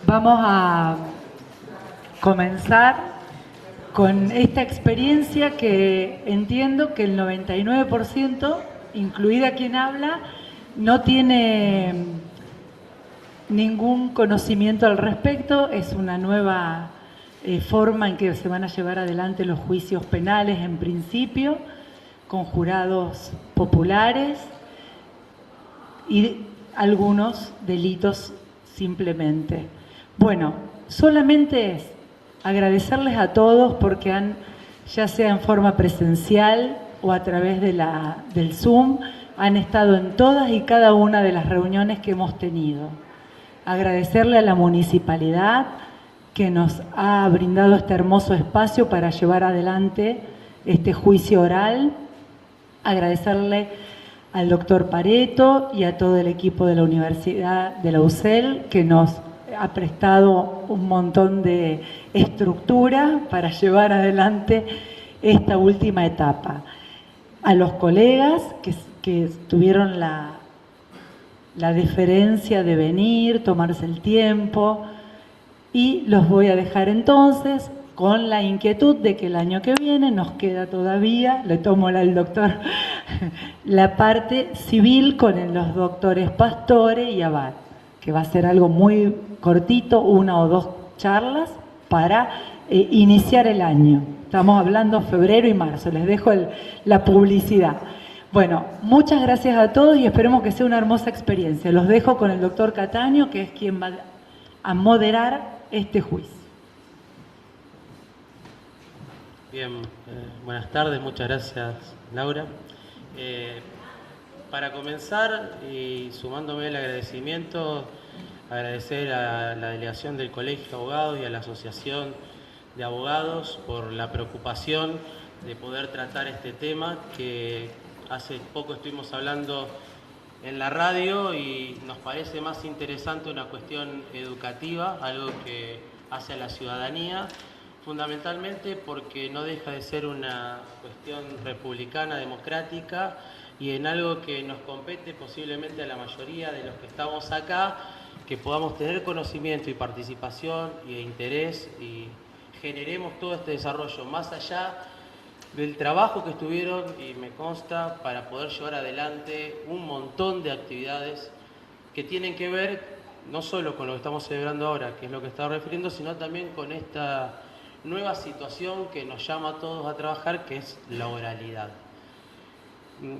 Vamos a comenzar con esta experiencia que entiendo que el 99%, incluida quien habla, no tiene ningún conocimiento al respecto. Es una nueva forma en que se van a llevar adelante los juicios penales en principio, con jurados populares y algunos delitos simplemente. Bueno, solamente es agradecerles a todos porque ya sea en forma presencial o a través del Zoom, han estado en todas y cada una de las reuniones que hemos tenido. Agradecerle a la municipalidad que nos ha brindado este hermoso espacio para llevar adelante este juicio oral. Agradecerle al doctor Pareto y a todo el equipo de la Universidad de la UCEL que nos ha prestado un montón de estructura para llevar adelante esta última etapa. A los colegas que tuvieron la deferencia de venir, tomarse el tiempo, y los voy a dejar entonces con la inquietud de que el año que viene nos queda todavía, le tomo al doctor, la parte civil con los doctores Pastore y Abad, que va a ser algo muy cortito, 1 o 2 charlas para iniciar el año. Estamos hablando febrero y marzo, les dejo la publicidad. Bueno, muchas gracias a todos y esperemos que sea una hermosa experiencia. Los dejo con el doctor Cataño, que es quien va a moderar este juicio. Bien, buenas tardes, muchas gracias, Laura. Para comenzar, y sumándome el agradecimiento, agradecer a la delegación del Colegio de Abogados y a la Asociación de Abogados por la preocupación de poder tratar este tema, que hace poco estuvimos hablando en la radio y nos parece más interesante una cuestión educativa, algo que hace a la ciudadanía, fundamentalmente porque no deja de ser una cuestión republicana, democrática, y en algo que nos compete posiblemente a la mayoría de los que estamos acá, que podamos tener conocimiento y participación e interés y generemos todo este desarrollo más allá del trabajo que estuvieron, y me consta, para poder llevar adelante un montón de actividades que tienen que ver no solo con lo que estamos celebrando ahora, que es lo que estaba refiriendo, sino también con esta nueva situación que nos llama a todos a trabajar, que es la oralidad.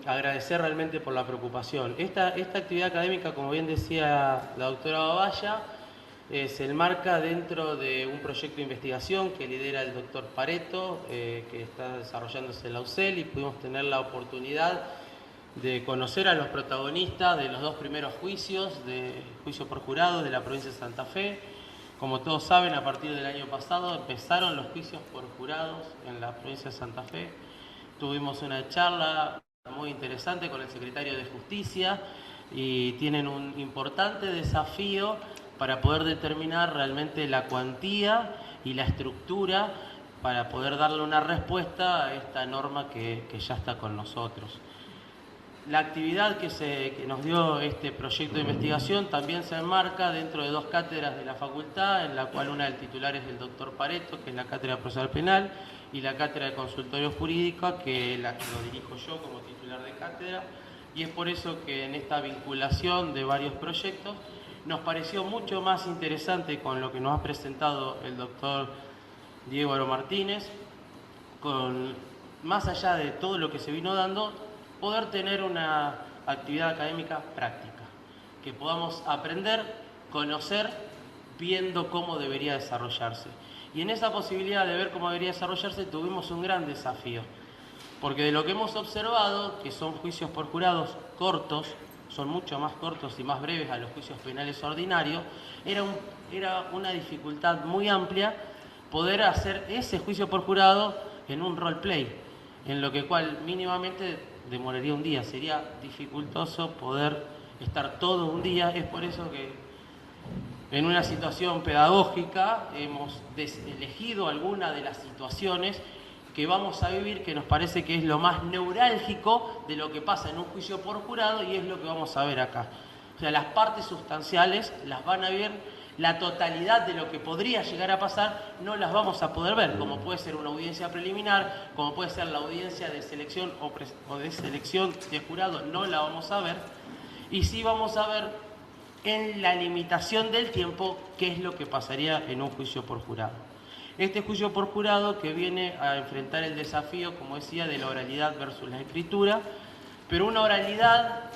Agradecer realmente por la preocupación. Esta actividad académica, como bien decía la doctora Babaya, se enmarca dentro de un proyecto de investigación que lidera el doctor Pareto, que está desarrollándose en la UCEL, y pudimos tener la oportunidad de conocer a los protagonistas de los 2 primeros juicios, de juicio por jurado de la provincia de Santa Fe. Como todos saben, a partir del año pasado empezaron los juicios por jurados en la provincia de Santa Fe. Tuvimos una charla muy interesante con el secretario de Justicia y tienen un importante desafío para poder determinar realmente la cuantía y la estructura para poder darle una respuesta a esta norma que ya está con nosotros. La actividad que nos dio este proyecto de investigación también se enmarca dentro de 2 cátedras de la facultad, en la cual una del titular es el doctor Pareto, que es la cátedra procesal penal, y la cátedra de consultorio jurídico, que lo dirijo yo como titular de cátedra, y es por eso que en esta vinculación de varios proyectos nos pareció mucho más interesante con lo que nos ha presentado el doctor Diego Aro Martínez, más allá de todo lo que se vino dando, poder tener una actividad académica práctica, que podamos aprender, conocer, viendo cómo debería desarrollarse. Y en esa posibilidad de ver cómo debería desarrollarse tuvimos un gran desafío, porque de lo que hemos observado, que son juicios por jurados cortos, son mucho más cortos y más breves a los juicios penales ordinarios, era una dificultad muy amplia poder hacer ese juicio por jurado en un roleplay, en lo que cual mínimamente demoraría un día. Sería dificultoso poder estar todo un día. Es por eso que en una situación pedagógica hemos elegido alguna de las situaciones que vamos a vivir, que nos parece que es lo más neurálgico de lo que pasa en un juicio por jurado, y es lo que vamos a ver acá. O sea, las partes sustanciales las van a ver la totalidad de lo que podría llegar a pasar, no las vamos a poder ver, como puede ser una audiencia preliminar, como puede ser la audiencia de selección o de selección de jurado, no la vamos a ver, y sí vamos a ver en la limitación del tiempo qué es lo que pasaría en un juicio por jurado. Este juicio por jurado que viene a enfrentar el desafío, como decía, de la oralidad versus la escritura, pero una oralidad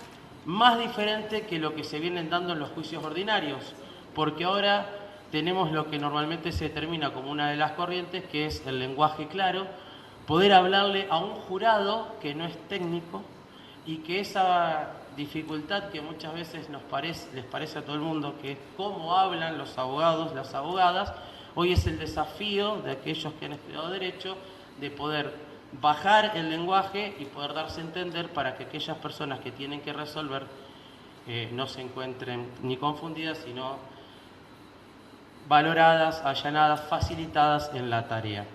más diferente que lo que se vienen dando en los juicios ordinarios, porque ahora tenemos lo que normalmente se determina como una de las corrientes, que es el lenguaje claro, poder hablarle a un jurado que no es técnico y que esa dificultad que muchas veces les parece a todo el mundo, que es cómo hablan los abogados, las abogadas, hoy es el desafío de aquellos que han estudiado Derecho de poder bajar el lenguaje y poder darse a entender para que aquellas personas que tienen que resolver no se encuentren ni confundidas, sino valoradas, allanadas, facilitadas en la tarea.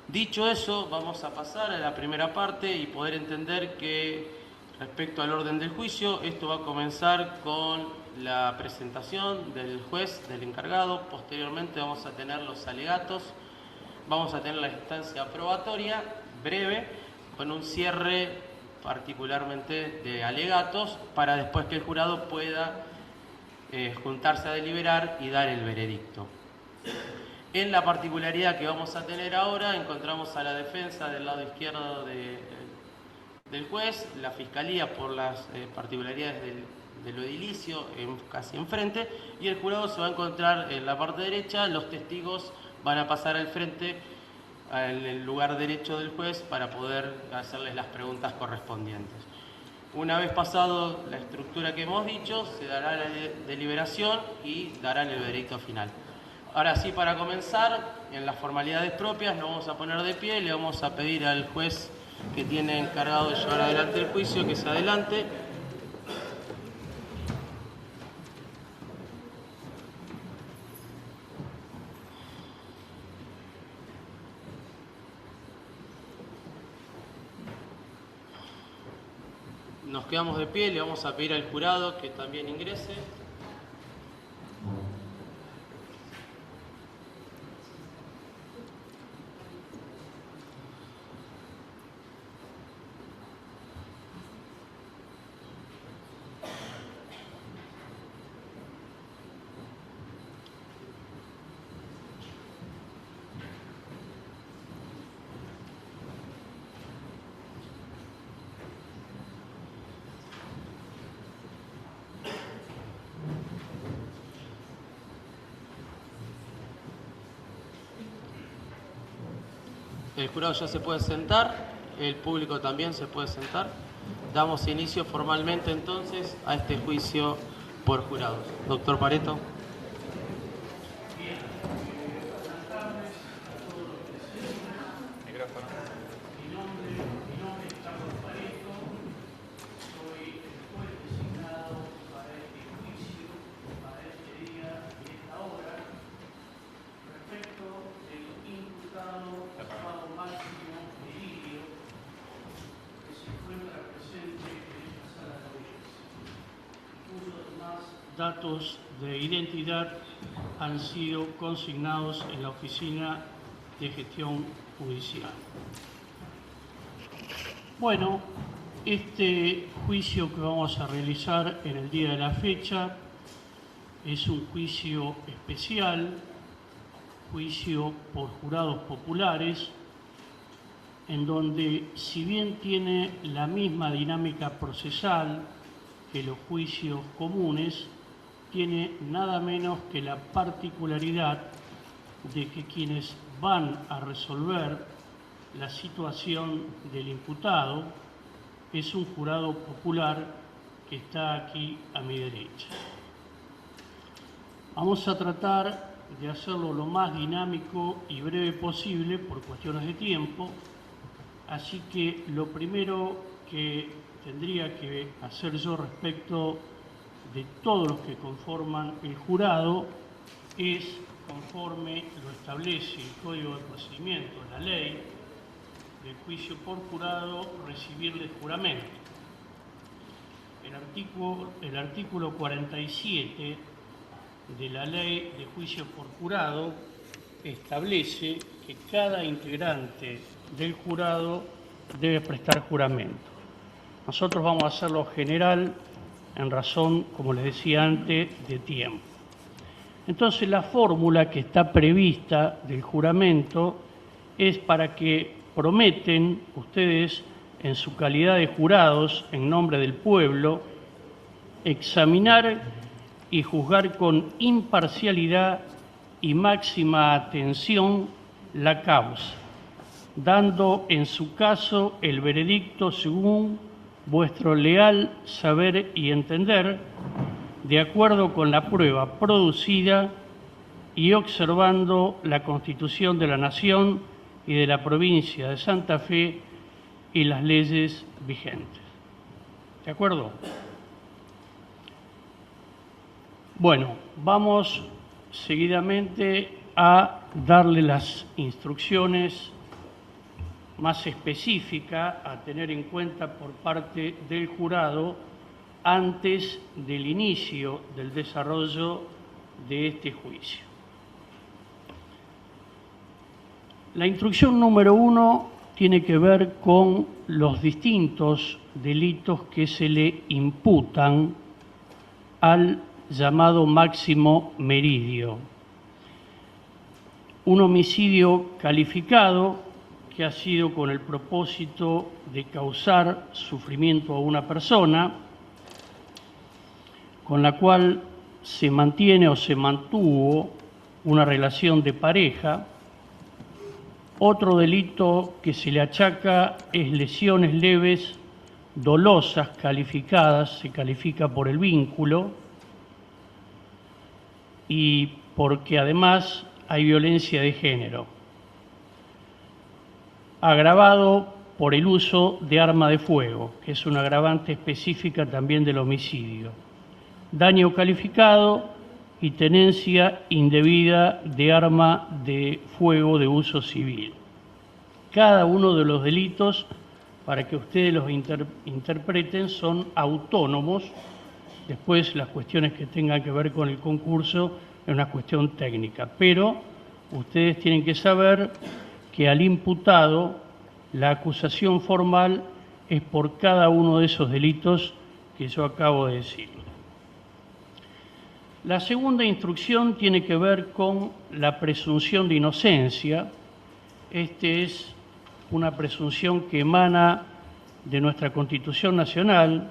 Dicho eso, vamos a pasar a la primera parte y poder entender que respecto al orden del juicio, esto va a comenzar con la presentación del juez, del encargado. Posteriormente vamos a tener los alegatos, vamos a tener la instancia probatoria breve con un cierre particularmente de alegatos para después que el jurado pueda juntarse a deliberar y dar el veredicto. En la particularidad que vamos a tener ahora, encontramos a la defensa del lado izquierdo del juez, la fiscalía por las particularidades de lo edilicio casi enfrente, y el jurado se va a encontrar en la parte derecha. Los testigos van a pasar al frente, en el lugar derecho del juez, para poder hacerles las preguntas correspondientes. Una vez pasado la estructura que hemos dicho, se dará la deliberación y darán el veredicto final. Ahora sí, para comenzar, en las formalidades propias, nos vamos a poner de pie, le vamos a pedir al juez que tiene encargado de llevar adelante el juicio que se adelante. Nos quedamos de pie, le vamos a pedir al jurado que también ingrese. El jurado ya se puede sentar, el público también se puede sentar. Damos inicio formalmente entonces a este juicio por jurados. Doctor Pareto. Datos de identidad han sido consignados en la Oficina de Gestión Judicial. Bueno, este juicio que vamos a realizar en el día de la fecha es un juicio especial, juicio por jurados populares, en donde, si bien tiene la misma dinámica procesal que los juicios comunes, tiene nada menos que la particularidad de que quienes van a resolver la situación del imputado es un jurado popular que está aquí a mi derecha. Vamos a tratar de hacerlo lo más dinámico y breve posible por cuestiones de tiempo, así que lo primero que tendría que hacer yo respecto de todos los que conforman el jurado es, conforme lo establece el Código de Procedimiento, la ley del juicio por jurado, recibirle juramento. El artículo 47 de la Ley de Juicio por Jurado establece que cada integrante del jurado debe prestar juramento. Nosotros vamos a hacerlo general en razón, como les decía antes, de tiempo. Entonces, la fórmula que está prevista del juramento es para que prometen ustedes, en su calidad de jurados, en nombre del pueblo, examinar y juzgar con imparcialidad y máxima atención la causa, dando en su caso el veredicto según vuestro leal saber y entender, de acuerdo con la prueba producida y observando la Constitución de la Nación y de la provincia de Santa Fe y las leyes vigentes. ¿De acuerdo? Bueno, vamos seguidamente a darle las instrucciones más específicas a tener en cuenta por parte del jurado antes del inicio del desarrollo de este juicio. La instrucción número 1 tiene que ver con los distintos delitos que se le imputan al llamado Máximo Meridio. Un homicidio calificado que ha sido con el propósito de causar sufrimiento a una persona, con la cual se mantiene o se mantuvo una relación de pareja. Otro delito que se le achaca es lesiones leves dolosas calificadas, se califica por el vínculo, y porque además hay violencia de género, agravado por el uso de arma de fuego, que es una agravante específica también del homicidio, daño calificado y tenencia indebida de arma de fuego de uso civil. Cada uno de los delitos, para que ustedes los interpreten, son autónomos. Después las cuestiones que tengan que ver con el concurso es una cuestión técnica, pero ustedes tienen que saber que al imputado la acusación formal es por cada uno de esos delitos que yo acabo de decir. La segunda instrucción tiene que ver con la presunción de inocencia. Esta es una presunción que emana de nuestra Constitución Nacional.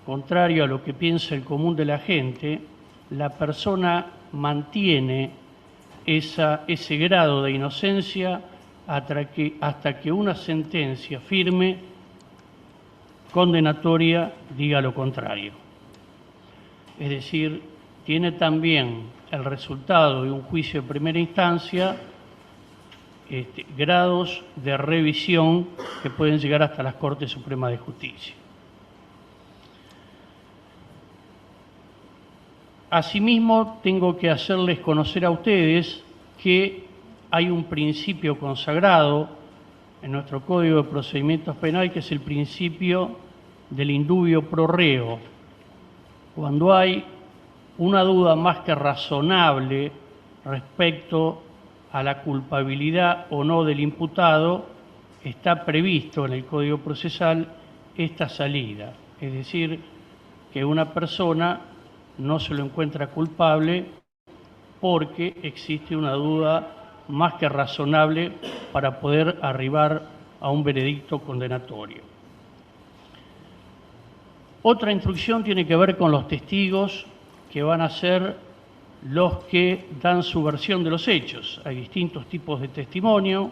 Contrario a lo que piensa el común de la gente, la persona mantiene ese grado de inocencia hasta que una sentencia firme, condenatoria, diga lo contrario. Es decir, tiene también el resultado de un juicio de primera instancia grados de revisión que pueden llegar hasta las Cortes Supremas de Justicia. Asimismo, tengo que hacerles conocer a ustedes que hay un principio consagrado en nuestro Código de Procedimientos Penales, que es el principio del indubio pro reo. Cuando hay una duda más que razonable respecto a la culpabilidad o no del imputado, está previsto en el Código Procesal esta salida. Es decir, que una persona no se lo encuentra culpable porque existe una duda más que razonable para poder arribar a un veredicto condenatorio. Otra instrucción tiene que ver con los testigos que van a ser los que dan su versión de los hechos. Hay distintos tipos de testimonio.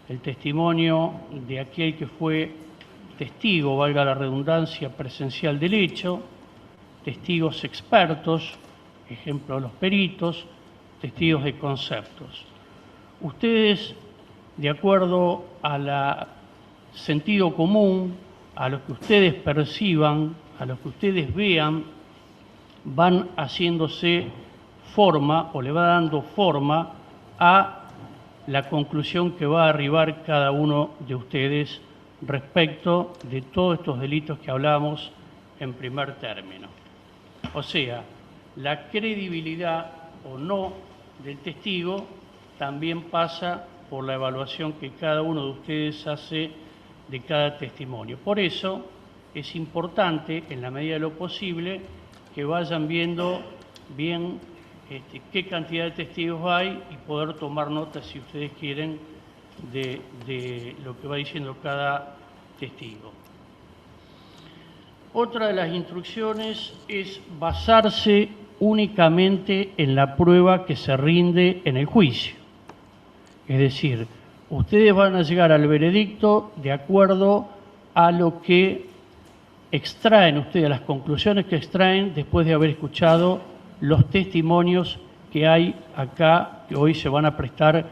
El testimonio de aquel que fue testigo, valga la redundancia, presencial del hecho, testigos expertos, ejemplo los peritos, testigos de conceptos. Ustedes, de acuerdo al sentido común, a lo que ustedes perciban, a lo que ustedes vean, van haciéndose forma o le va dando forma a la conclusión que va a arribar cada uno de ustedes respecto de todos estos delitos que hablamos en primer término. O sea, la credibilidad o no del testigo también pasa por la evaluación que cada uno de ustedes hace de cada testimonio. Por eso es importante, en la medida de lo posible, que vayan viendo bien qué cantidad de testigos hay y poder tomar notas, si ustedes quieren, de lo que va diciendo cada testigo. Otra de las instrucciones es basarse únicamente en la prueba que se rinde en el juicio. Es decir, ustedes van a llegar al veredicto de acuerdo a lo que extraen ustedes, las conclusiones que extraen después de haber escuchado los testimonios que hay acá, que hoy se van a prestar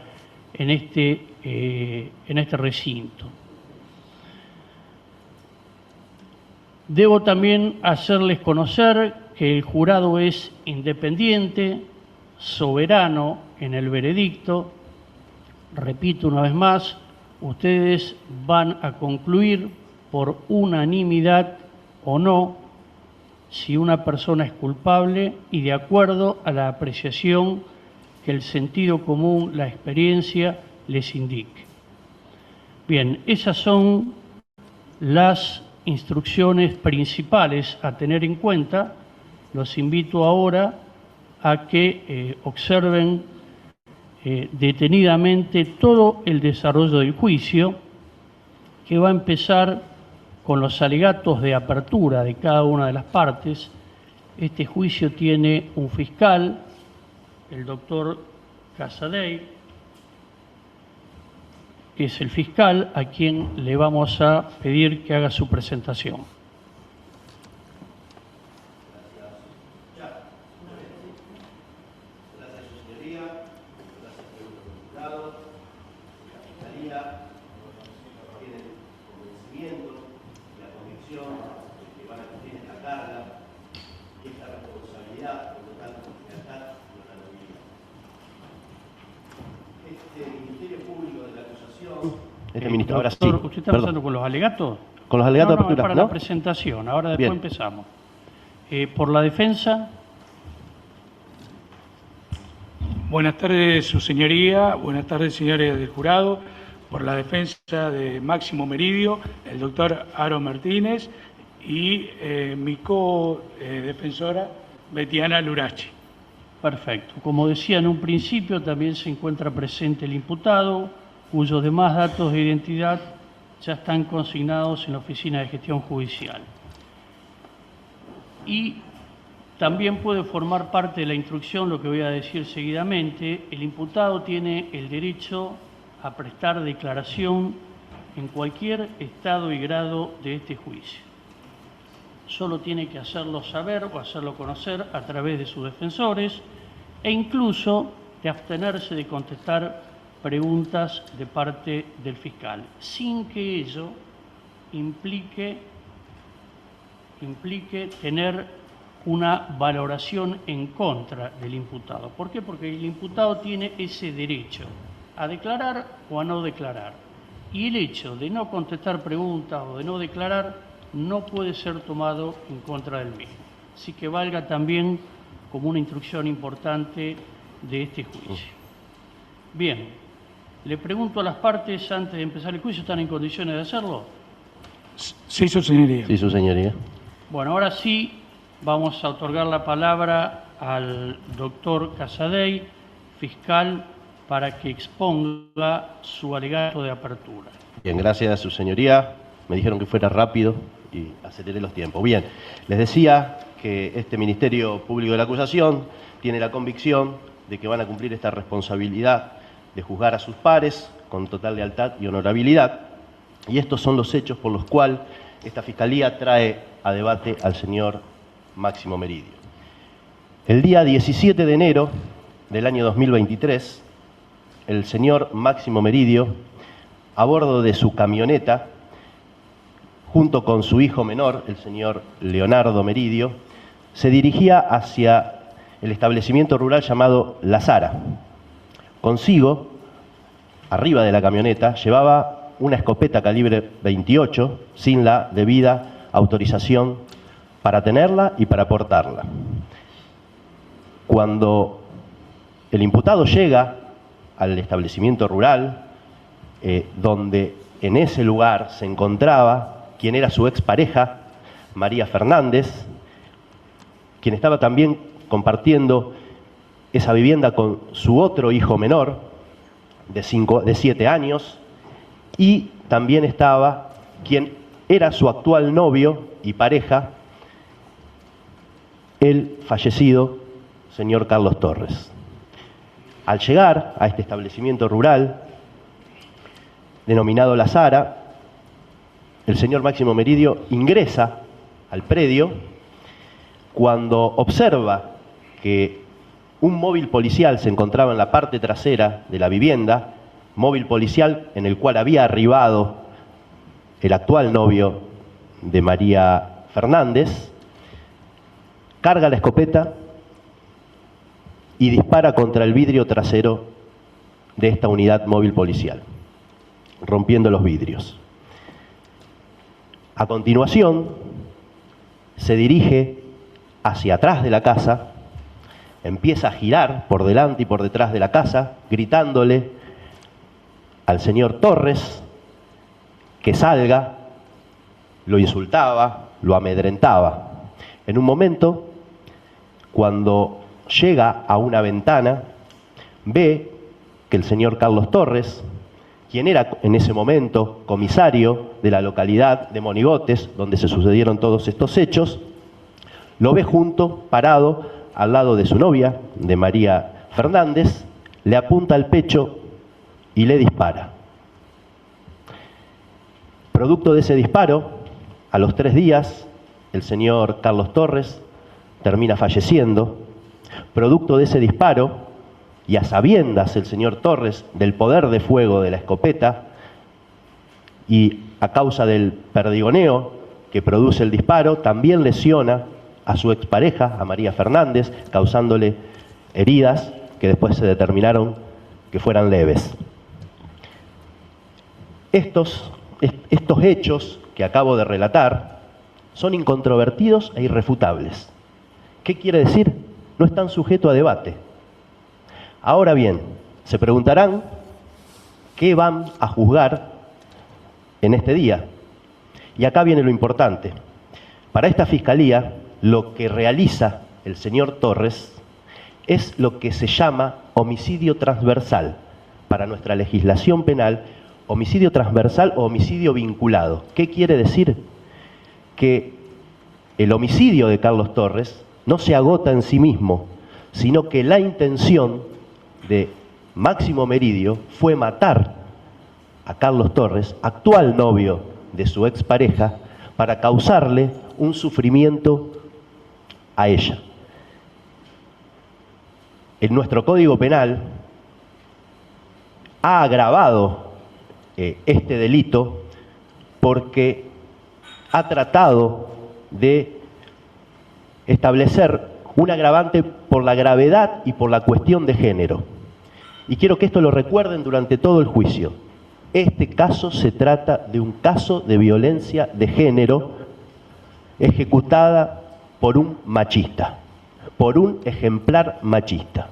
en este recinto. Debo también hacerles conocer que el jurado es independiente, soberano en el veredicto. Repito una vez más, ustedes van a concluir por unanimidad o no si una persona es culpable y de acuerdo a la apreciación que el sentido común, la experiencia les indique. Bien, esas son las instrucciones principales a tener en cuenta. Los invito ahora a que observen detenidamente todo el desarrollo del juicio, que va a empezar con los alegatos de apertura de cada una de las partes. Este juicio tiene un fiscal, el doctor Casadei, que es el fiscal a quien le vamos a pedir que haga su presentación. Ahora sí. ¿Usted está empezando con los alegatos? Con los alegatos de apertura, para ¿no? la presentación, ahora después Bien. empezamos. Por la defensa. Buenas tardes, su señoría. Buenas tardes, señores del jurado. Por la defensa de Máximo Meridio, el doctor Aro Martínez y mi co-defensora, Betiana Lurachi. Perfecto. Como decía en un principio, también se encuentra presente el imputado, cuyos demás datos de identidad ya están consignados en la Oficina de Gestión Judicial. Y también puede formar parte de la instrucción lo que voy a decir seguidamente. El imputado tiene el derecho a prestar declaración en cualquier estado y grado de este juicio. Solo tiene que hacerlo saber o hacerlo conocer a través de sus defensores e incluso de abstenerse de contestar preguntas de parte del fiscal, sin que ello implique tener una valoración en contra del imputado. ¿Por qué? Porque el imputado tiene ese derecho a declarar o a no declarar. Y el hecho de no contestar preguntas o de no declarar no puede ser tomado en contra del mismo. Así que valga también como una instrucción importante de este juicio. Bien. Le pregunto a las partes, antes de empezar el juicio, ¿están en condiciones de hacerlo? Sí, su señoría. Sí, su señoría. Bueno, ahora sí vamos a otorgar la palabra al doctor Casadei, fiscal, para que exponga su alegato de apertura. Bien, gracias, su señoría. Me dijeron que fuera rápido y aceleré los tiempos. Bien, les decía que este Ministerio Público de la Acusación tiene la convicción de que van a cumplir esta responsabilidad de juzgar a sus pares con total lealtad y honorabilidad. Y estos son los hechos por los cuales esta Fiscalía trae a debate al señor Máximo Meridio. El día 17 de enero del año 2023, el señor Máximo Meridio, a bordo de su camioneta, junto con su hijo menor, el señor Leonardo Meridio, se dirigía hacia el establecimiento rural llamado La Zara. Consigo, arriba de la camioneta, llevaba una escopeta calibre 28 sin la debida autorización para tenerla y para portarla. cuando el imputado llega al establecimiento rural, donde en ese lugar se encontraba quien era su expareja, María Fernández, quien estaba también compartiendo esa vivienda con su otro hijo menor, de 7 años, y también estaba quien era su actual novio y pareja, el fallecido señor Carlos Torres. Al llegar a este establecimiento rural, denominado La Zara, el señor Máximo Meridio ingresa al predio cuando observa que un móvil policial se encontraba en la parte trasera de la vivienda, móvil policial en el cual había arribado el actual novio de María Fernández, carga la escopeta y dispara contra el vidrio trasero de esta unidad móvil policial, rompiendo los vidrios. A continuación, se dirige hacia atrás de la casa, empieza a girar por delante y por detrás de la casa, gritándole al señor Torres que salga, lo insultaba, lo amedrentaba. En un momento, cuando llega a una ventana, ve que el señor Carlos Torres, quien era en ese momento comisario de la localidad de Monigotes, donde se sucedieron todos estos hechos, lo ve parado al lado de su novia, de María Fernández, le apunta al pecho y le dispara. Producto de ese disparo, a los 3 días, el señor Carlos Torres termina falleciendo. Producto de ese disparo, y a sabiendas el señor Torres del poder de fuego de la escopeta, y a causa del perdigoneo que produce el disparo, también lesiona a su expareja, a María Fernández, causándole heridas que después se determinaron que fueran leves. Estos hechos que acabo de relatar son incontrovertidos e irrefutables. ¿Qué quiere decir? No están sujetos a debate. Ahora bien, se preguntarán qué van a juzgar en este día. Y acá viene lo importante. Para esta fiscalía, lo que realiza el señor Torres es lo que se llama homicidio transversal. Para nuestra legislación penal, homicidio transversal o homicidio vinculado. ¿Qué quiere decir? Que el homicidio de Carlos Torres no se agota en sí mismo, sino que la intención de Máximo Meridio fue matar a Carlos Torres, actual novio de su expareja, para causarle un sufrimiento a ella. En nuestro Código Penal ha agravado este delito porque ha tratado de establecer un agravante por la gravedad y por la cuestión de género. Y quiero que esto lo recuerden durante todo el juicio. Este caso se trata de un caso de violencia de género ejecutada por un machista, por un ejemplar machista.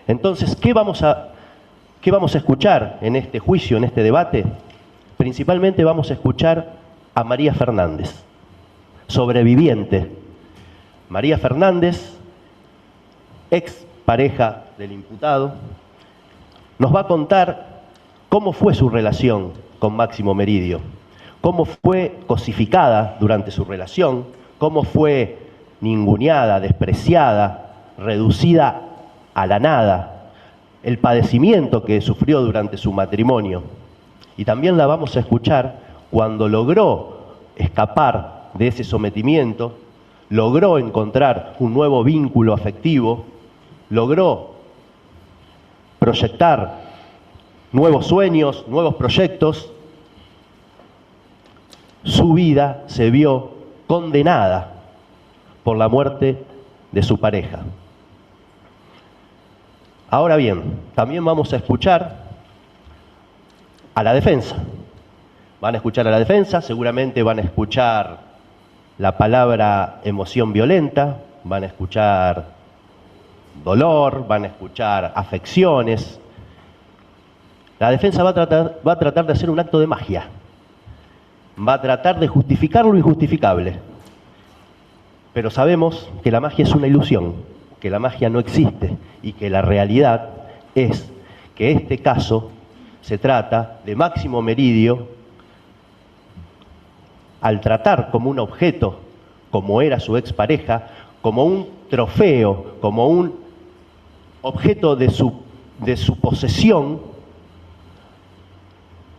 Entonces, ¿qué vamos a escuchar en este juicio, en este debate? Principalmente vamos a escuchar a María Fernández, sobreviviente. María Fernández, ex pareja del imputado, nos va a contar cómo fue su relación con Máximo Meridio, cómo fue cosificada durante su relación, cómo fue ninguneada, despreciada, reducida a la nada, el padecimiento que sufrió durante su matrimonio. Y también la vamos a escuchar cuando logró escapar de ese sometimiento, logró encontrar un nuevo vínculo afectivo, logró proyectar nuevos sueños, nuevos proyectos. Su vida se vio condenada por la muerte de su pareja. Ahora bien, también vamos a escuchar a la defensa. Van a escuchar a la defensa, seguramente van a escuchar la palabra emoción violenta, van a escuchar dolor, van a escuchar afecciones. La defensa va a tratar de hacer un acto de magia. Va a tratar de justificar lo injustificable. Pero sabemos que la magia es una ilusión, que la magia no existe y que la realidad es que este caso se trata de Máximo Meridio, al tratar como un objeto, como era su expareja, como un trofeo, como un objeto de su posesión,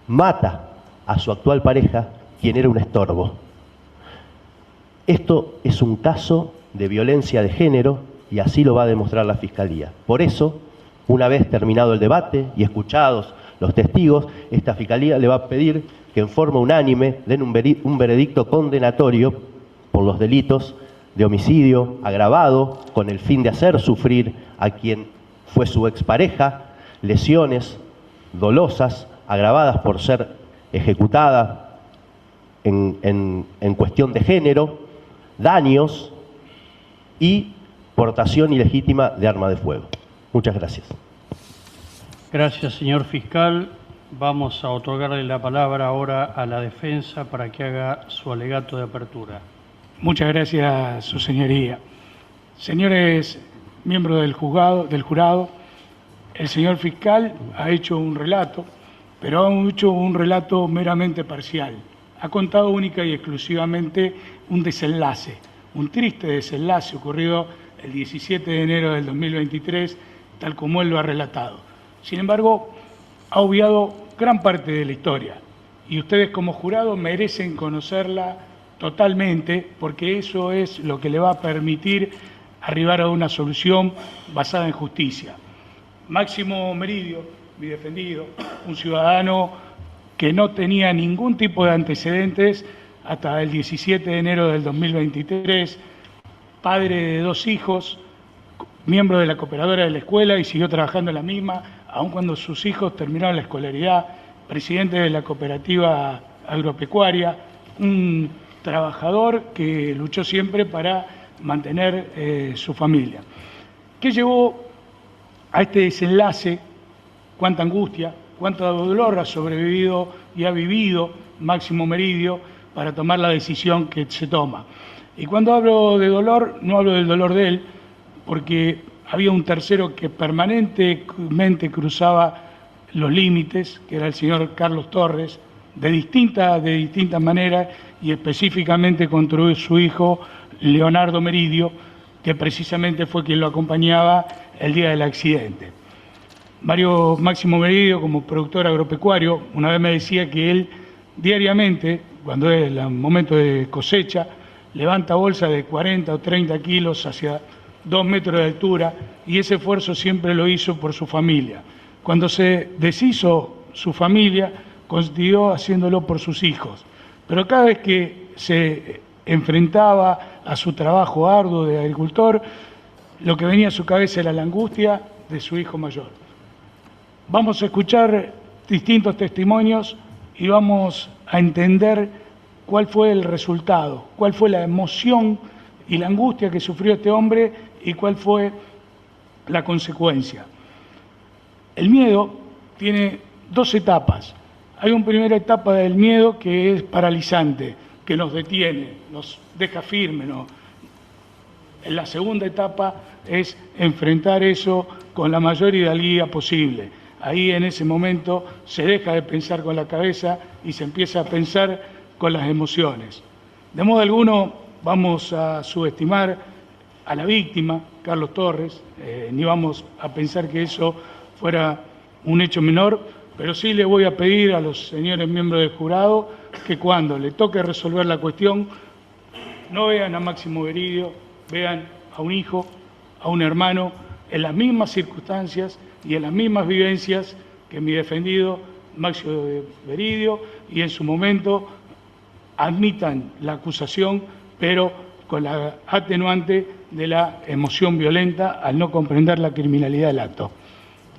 mata a su actual pareja, quien era un estorbo. Esto es un caso de violencia de género y así lo va a demostrar la Fiscalía. Por eso, una vez terminado el debate y escuchados los testigos, esta Fiscalía le va a pedir que en forma unánime den un veredicto condenatorio por los delitos de homicidio agravado con el fin de hacer sufrir a quien fue su expareja, lesiones dolosas agravadas por ser ejecutada en cuestión de género, daños y portación ilegítima de arma de fuego. Muchas gracias. Gracias, señor fiscal. Vamos a otorgarle la palabra ahora a la defensa para que haga su alegato de apertura. Muchas gracias, su señoría. Señores miembros del jurado, el señor fiscal ha hecho un relato, pero ha hecho un relato meramente parcial. Ha contado única y exclusivamente un desenlace, un triste desenlace ocurrido el 17 de enero del 2023, tal como él lo ha relatado. Sin embargo, ha obviado gran parte de la historia y ustedes como jurado merecen conocerla totalmente, porque eso es lo que le va a permitir arribar a una solución basada en justicia. Máximo Meridio, mi defendido, un ciudadano que no tenía ningún tipo de antecedentes hasta el 17 de enero del 2023, padre de 2 hijos, miembro de la cooperadora de la escuela y siguió trabajando en la misma, aun cuando sus hijos terminaron la escolaridad, presidente de la cooperativa agropecuaria, un trabajador que luchó siempre para mantener su familia. ¿Qué llevó a este desenlace? Cuánta angustia, cuánto dolor ha sobrevivido y ha vivido Máximo Meridio para tomar la decisión que se toma. Y cuando hablo de dolor, no hablo del dolor de él, porque había un tercero que permanentemente cruzaba los límites, que era el señor Carlos Torres, de distintas maneras, y específicamente contra su hijo Leonardo Meridio, que precisamente fue quien lo acompañaba el día del accidente. Máximo Meridio, como productor agropecuario, una vez me decía que él diariamente, cuando es el momento de cosecha, levanta bolsas de 40 o 30 kilos hacia 2 metros de altura, y ese esfuerzo siempre lo hizo por su familia. Cuando se deshizo su familia, consiguió haciéndolo por sus hijos. Pero cada vez que se enfrentaba a su trabajo arduo de agricultor, lo que venía a su cabeza era la angustia de su hijo mayor. Vamos a escuchar distintos testimonios y vamos a entender cuál fue el resultado, cuál fue la emoción y la angustia que sufrió este hombre y cuál fue la consecuencia. El miedo tiene 2 etapas. Hay una primera etapa del miedo que es paralizante, que nos detiene, nos deja firmes, ¿no? La segunda etapa es enfrentar eso con la mayor hidalguía posible. Ahí en ese momento se deja de pensar con la cabeza y se empieza a pensar con las emociones. De modo alguno vamos a subestimar a la víctima, Carlos Torres, ni vamos a pensar que eso fuera un hecho menor, pero sí le voy a pedir a los señores miembros del jurado que cuando le toque resolver la cuestión, no vean a Máximo Meridio, vean a un hijo, a un hermano, en las mismas circunstancias y en las mismas vivencias que mi defendido Máximo Meridio, y en su momento admitan la acusación, pero con la atenuante de la emoción violenta al no comprender la criminalidad del acto.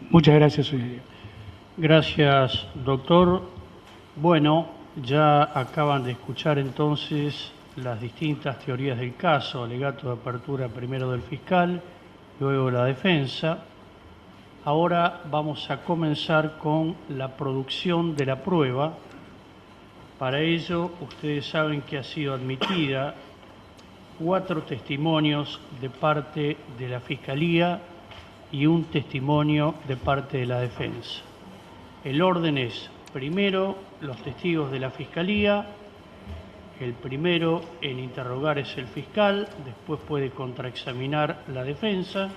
Muchas gracias, señoría. Gracias, doctor. Bueno, ya acaban de escuchar entonces las distintas teorías del caso, alegato de apertura primero del fiscal luego la defensa. Ahora vamos a comenzar con la producción de la prueba. Para ello, ustedes saben que ha sido admitida 4 testimonios de parte de la Fiscalía y un testimonio de parte de la defensa. El orden es, primero, los testigos de la Fiscalía. El primero en interrogar es el fiscal, después puede contraexaminar la defensa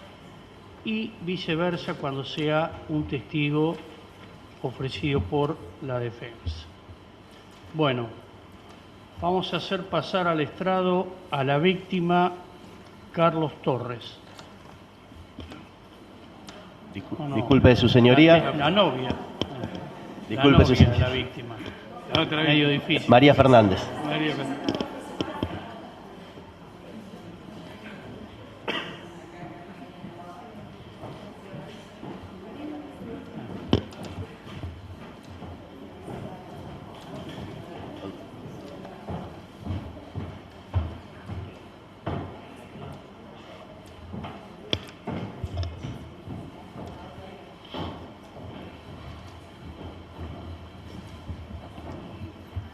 y viceversa cuando sea un testigo ofrecido por la defensa. Bueno, vamos a hacer pasar al estrado a la víctima Carlos Torres. No, Disculpe, su señoría. La novia. Disculpe, la su novia de la señoría. víctima. Medio difícil. María Fernández. María Fernández.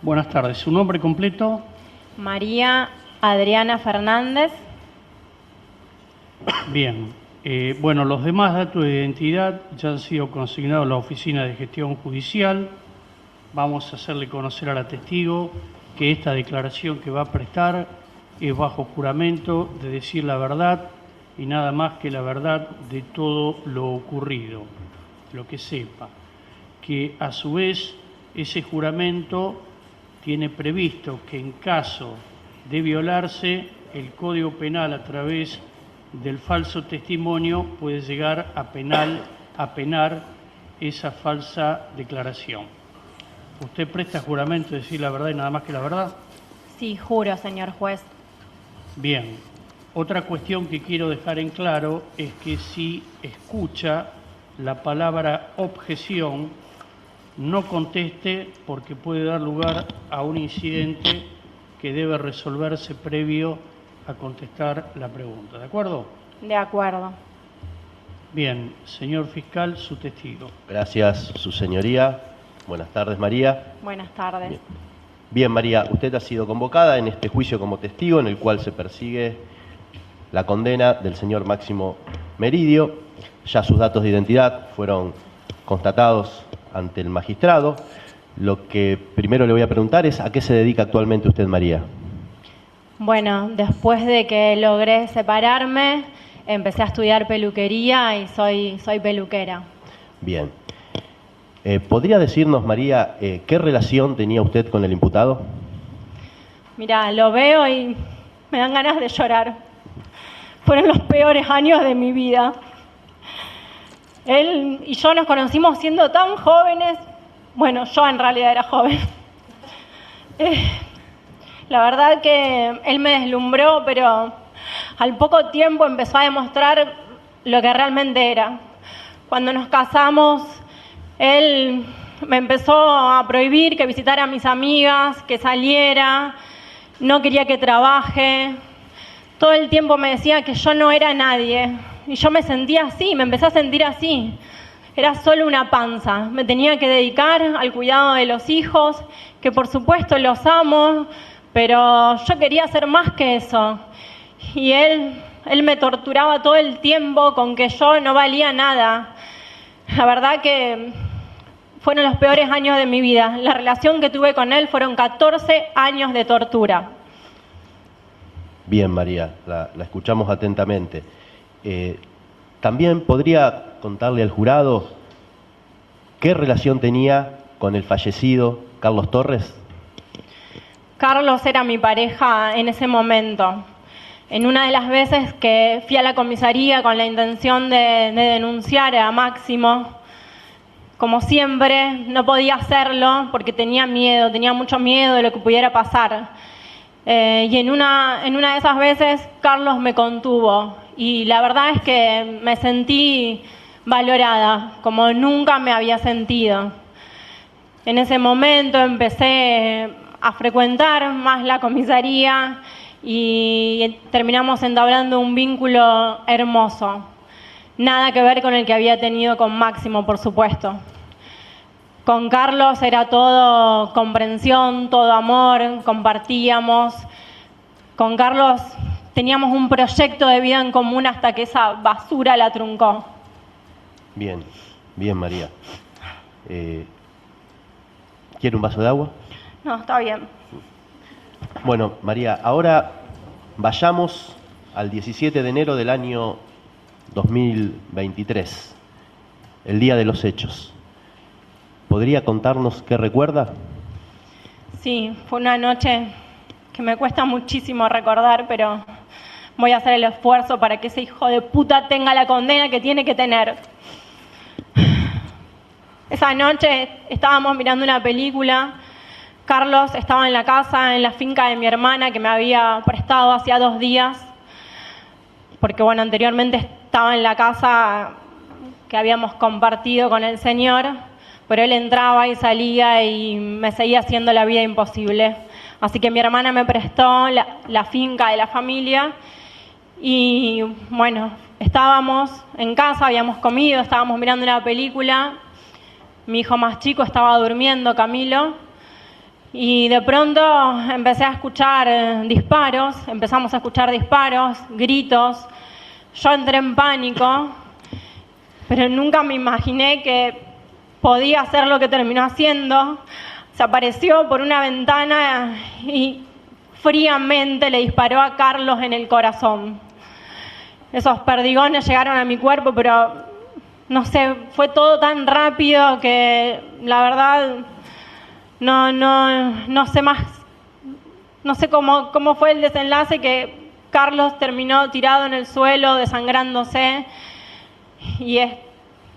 Buenas tardes. ¿Su nombre completo? María Adriana Fernández. Bien. Bueno, los demás datos de identidad ya han sido consignados a la Oficina de Gestión Judicial. Vamos a hacerle conocer a la testigo que esta declaración que va a prestar es bajo juramento de decir la verdad y nada más que la verdad de todo lo ocurrido, lo que sepa. Que a su vez ese juramento tiene previsto que en caso de violarse el Código Penal a través del falso testimonio puede llegar a penar esa falsa declaración. ¿Usted presta juramento de decir la verdad y nada más que la verdad? Sí, juro, señor juez. Bien. Otra cuestión que quiero dejar en claro es que si escucha la palabra objeción, no conteste porque puede dar lugar a un incidente que debe resolverse previo a contestar la pregunta. ¿De acuerdo? De acuerdo. Bien, señor fiscal, su testigo. Gracias, su señoría. Buenas tardes, María. Buenas tardes. Bien, María, usted ha sido convocada en este juicio como testigo en el cual se persigue la condena del señor Máximo Meridio. Ya sus datos de identidad fueron constatados ante el magistrado. Lo que primero le voy a preguntar es ¿a qué se dedica actualmente usted, María? Bueno, después de que logré separarme, empecé a estudiar peluquería y soy peluquera. Bien. ¿Podría decirnos, María, qué relación tenía usted con el imputado? Mirá, lo veo y me dan ganas de llorar. Fueron los peores años de mi vida. Él y yo nos conocimos siendo tan jóvenes. Bueno, yo en realidad era joven. La verdad que él me deslumbró, pero al poco tiempo empezó a demostrar lo que realmente era. Cuando nos casamos, él me empezó a prohibir que visitara a mis amigas, que saliera, no quería que trabaje. Todo el tiempo me decía que yo no era nadie. Y yo me sentía así, me empecé a sentir así. Era solo una panza. Me tenía que dedicar al cuidado de los hijos, que por supuesto los amo, pero yo quería hacer más que eso. Y él me torturaba todo el tiempo con que yo no valía nada. La verdad que fueron los peores años de mi vida. La relación que tuve con él fueron 14 años de tortura. Bien, María, la escuchamos atentamente. ¿También podría contarle al jurado qué relación tenía con el fallecido Carlos Torres? Carlos era mi pareja en ese momento. En una de las veces que fui a la comisaría con la intención de denunciar a Máximo, como siempre, no podía hacerlo porque tenía miedo, tenía mucho miedo de lo que pudiera pasar. Y en una de esas veces, Carlos me contuvo. Y la verdad es que me sentí valorada, como nunca me había sentido. En ese momento empecé a frecuentar más la comisaría y terminamos entablando un vínculo hermoso. Nada que ver con el que había tenido con Máximo, por supuesto. Con Carlos era todo comprensión, todo amor, compartíamos. Con Carlos teníamos un proyecto de vida en común hasta que esa basura la truncó. Bien, bien, María. ¿Quiere un vaso de agua? No, está bien. Bueno, María, ahora vayamos al 17 de enero del año 2023, el día de los hechos. ¿Podría contarnos qué recuerda? Sí, fue una noche que me cuesta muchísimo recordar, pero voy a hacer el esfuerzo para que ese hijo de puta tenga la condena que tiene que tener. Esa noche estábamos mirando una película. Carlos estaba en la casa, en la finca de mi hermana que me había prestado hacía 2 días, porque bueno, anteriormente estaba en la casa que habíamos compartido con el señor, pero él entraba y salía y me seguía haciendo la vida imposible. Así que mi hermana me prestó la finca de la familia y bueno, estábamos en casa, habíamos comido, estábamos mirando una película. Mi hijo más chico estaba durmiendo, Camilo, y de pronto empecé a escuchar disparos, empezamos a escuchar disparos, gritos. Yo entré en pánico, pero nunca me imaginé que podía hacer lo que terminó haciendo. Se apareció por una ventana y fríamente le disparó a Carlos en el corazón. Esos perdigones llegaron a mi cuerpo, pero no sé, fue todo tan rápido que la verdad no sé más, no sé cómo fue el desenlace, que Carlos terminó tirado en el suelo, desangrándose, y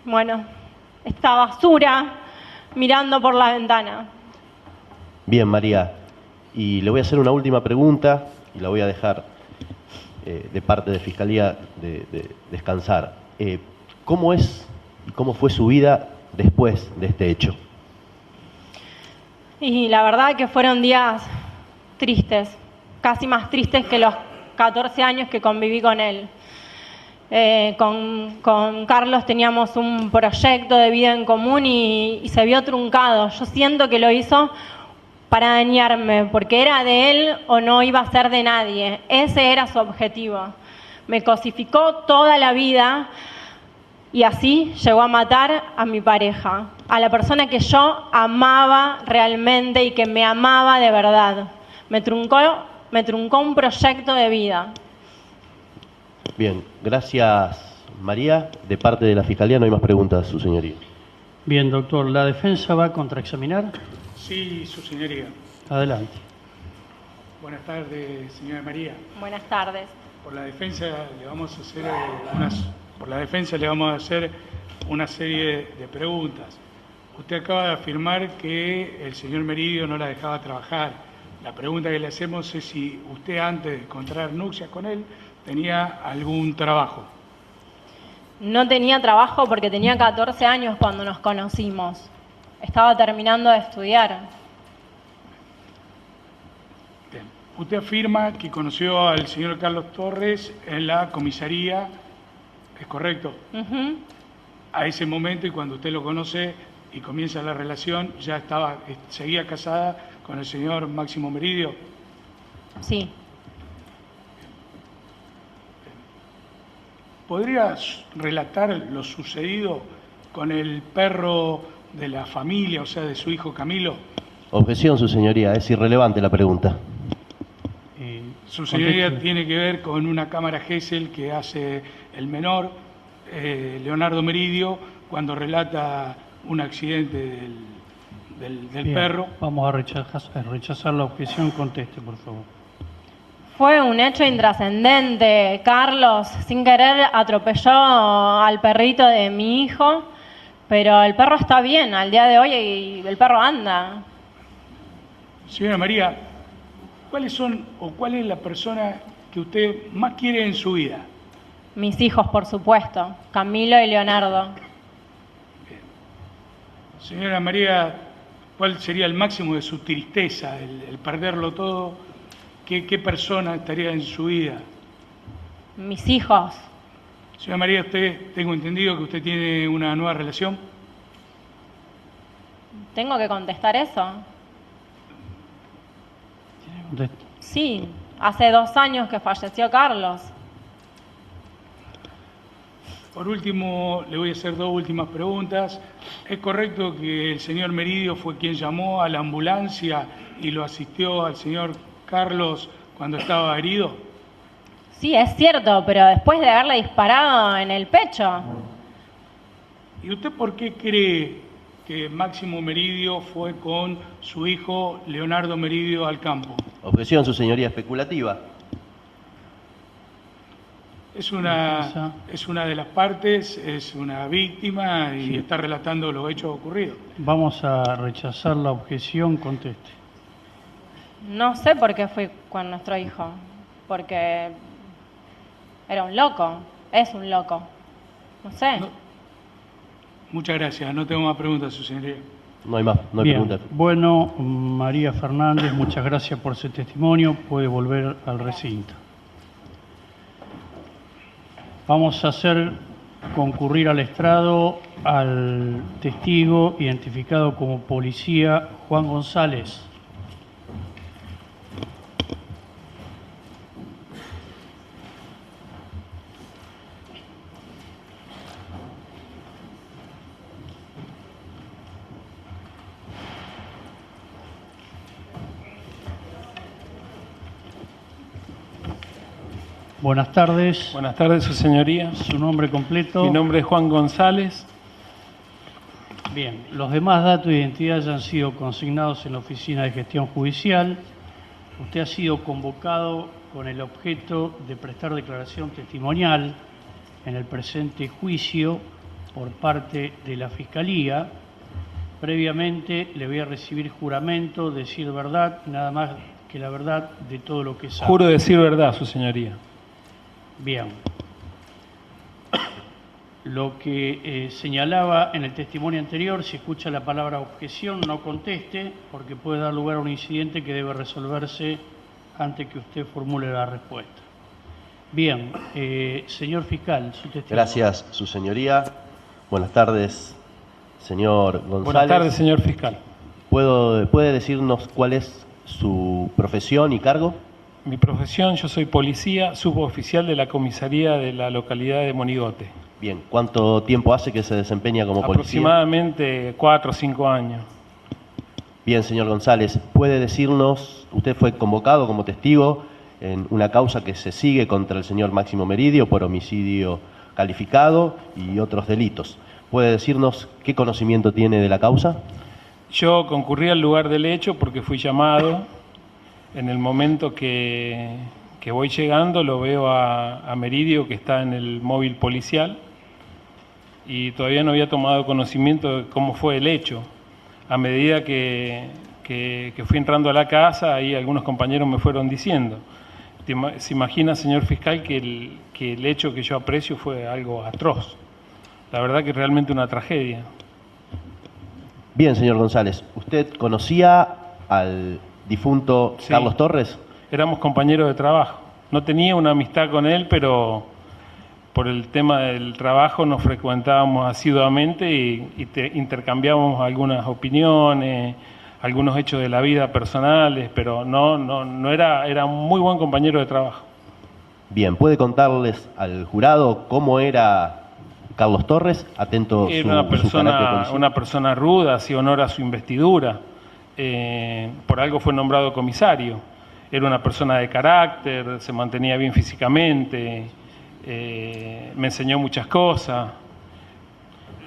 bueno, esta basura mirando por la ventana. Bien, María, y le voy a hacer una última pregunta y la voy a dejar de parte de Fiscalía de descansar. ¿Cómo es y cómo fue su vida después de este hecho? Y la verdad que fueron días tristes, casi más tristes que los 14 años que conviví con él. Con Carlos teníamos un proyecto de vida en común y se vio truncado. Yo siento que lo hizo para dañarme, porque era de él o no iba a ser de nadie. Ese era su objetivo. Me cosificó toda la vida y así llegó a matar a mi pareja, a la persona que yo amaba realmente y que me amaba de verdad. Me truncó un proyecto de vida. Bien, gracias, María. De parte de la Fiscalía no hay más preguntas, su señoría. Bien, doctor, ¿la defensa va a contraexaminar? Sí, su señoría. Adelante. Buenas tardes, señora María. Buenas tardes. Por la defensa le vamos a hacer una serie de preguntas. Usted acaba de afirmar que el señor Meridio no la dejaba trabajar. La pregunta que le hacemos es si usted, antes de contraer nupcias con él, tenía algún trabajo. No tenía trabajo porque tenía 14 años cuando nos conocimos. Estaba terminando de estudiar. Bien. Usted afirma que conoció al señor Carlos Torres en la comisaría, ¿es correcto? Uh-huh. A ese momento, y cuando usted lo conoce y comienza la relación, ya seguía casada con el señor Máximo Meridio. Sí. ¿Podrías relatar lo sucedido con el perro de la familia, o sea, de su hijo Camilo? Objeción, su señoría, es irrelevante la pregunta. Su señoría tiene que ver con una cámara Gesell que hace el menor, Leonardo Meridio, cuando relata un accidente del Bien, perro. Vamos a rechazar la objeción. Conteste, por favor. Fue un hecho intrascendente. Carlos, sin querer, atropelló al perrito de mi hijo, pero el perro está bien al día de hoy y el perro anda. Señora María, ¿cuál es la persona que usted más quiere en su vida? Mis hijos, por supuesto, Camilo y Leonardo. Señora María, ¿cuál sería el máximo de su tristeza, el perderlo todo? ¿Qué persona estaría en su vida? Mis hijos. Señora María, tengo entendido que usted tiene una nueva relación. ¿Tengo que contestar eso? Sí, hace 2 años que falleció Carlos. Por último, le voy a hacer 2 últimas preguntas. ¿Es correcto que el señor Meridio fue quien llamó a la ambulancia y lo asistió al señor Carlos cuando estaba herido? Sí, es cierto, pero después de haberle disparado en el pecho. ¿Y usted por qué cree que Máximo Meridio fue con su hijo Leonardo Meridio al campo? Objeción, su señoría, especulativa. Es una de las partes, es una víctima y está relatando los hechos ocurridos. Vamos a rechazar la objeción, conteste. No sé por qué fui con nuestro hijo, porque era un loco, es un loco. No sé. No. Muchas gracias, no tengo más preguntas, su señoría. No hay más, no hay Bien. preguntas. Bueno, María Fernández, muchas gracias por su testimonio. Puede volver al recinto. Vamos a hacer concurrir al estrado al testigo identificado como policía Juan González. Buenas tardes. Buenas tardes, su señoría. ¿Su nombre completo? Mi nombre es Juan González. Bien, los demás datos de identidad ya han sido consignados en la Oficina de Gestión Judicial. Usted ha sido convocado con el objeto de prestar declaración testimonial en el presente juicio por parte de la Fiscalía. Previamente le voy a recibir juramento, decir verdad, nada más que la verdad de todo lo que sabe. Juro decir verdad, su señoría. Bien. Lo que señalaba en el testimonio anterior, si escucha la palabra objeción, no conteste, porque puede dar lugar a un incidente que debe resolverse antes que usted formule la respuesta. Bien, señor fiscal, su testimonio. Gracias, su señoría. Buenas tardes, señor González. Buenas tardes, señor fiscal. ¿Puede decirnos cuál es su profesión y cargo? Mi profesión, yo soy policía suboficial de la comisaría de la localidad de Monigote. Bien, ¿cuánto tiempo hace que se desempeña como policía? Aproximadamente 4 o 5 años. Bien, señor González, ¿puede decirnos, usted fue convocado como testigo en una causa que se sigue contra el señor Máximo Meridio por homicidio calificado y otros delitos? ¿Puede decirnos qué conocimiento tiene de la causa? Yo concurrí al lugar del hecho porque fui llamado. En el momento que voy llegando lo veo a Meridio, que está en el móvil policial, y todavía no había tomado conocimiento de cómo fue el hecho. A medida que fui entrando a la casa, ahí algunos compañeros me fueron diciendo. Se imagina, señor fiscal, que el hecho que yo aprecio fue algo atroz. La verdad que es realmente una tragedia. Bien, señor González, ¿usted conocía al difunto Sí. Carlos Torres? Éramos compañeros de trabajo. No tenía una amistad con él, pero por el tema del trabajo nos frecuentábamos asiduamente y intercambiábamos algunas opiniones, algunos hechos de la vida personales, pero no era un muy buen compañero de trabajo. Bien, ¿puede contarles al jurado cómo era Carlos Torres? Atento Era su carácter policial. una persona ruda, hacía honor a su investidura. Por algo fue nombrado comisario. Era una persona de carácter, se mantenía bien físicamente, me enseñó muchas cosas.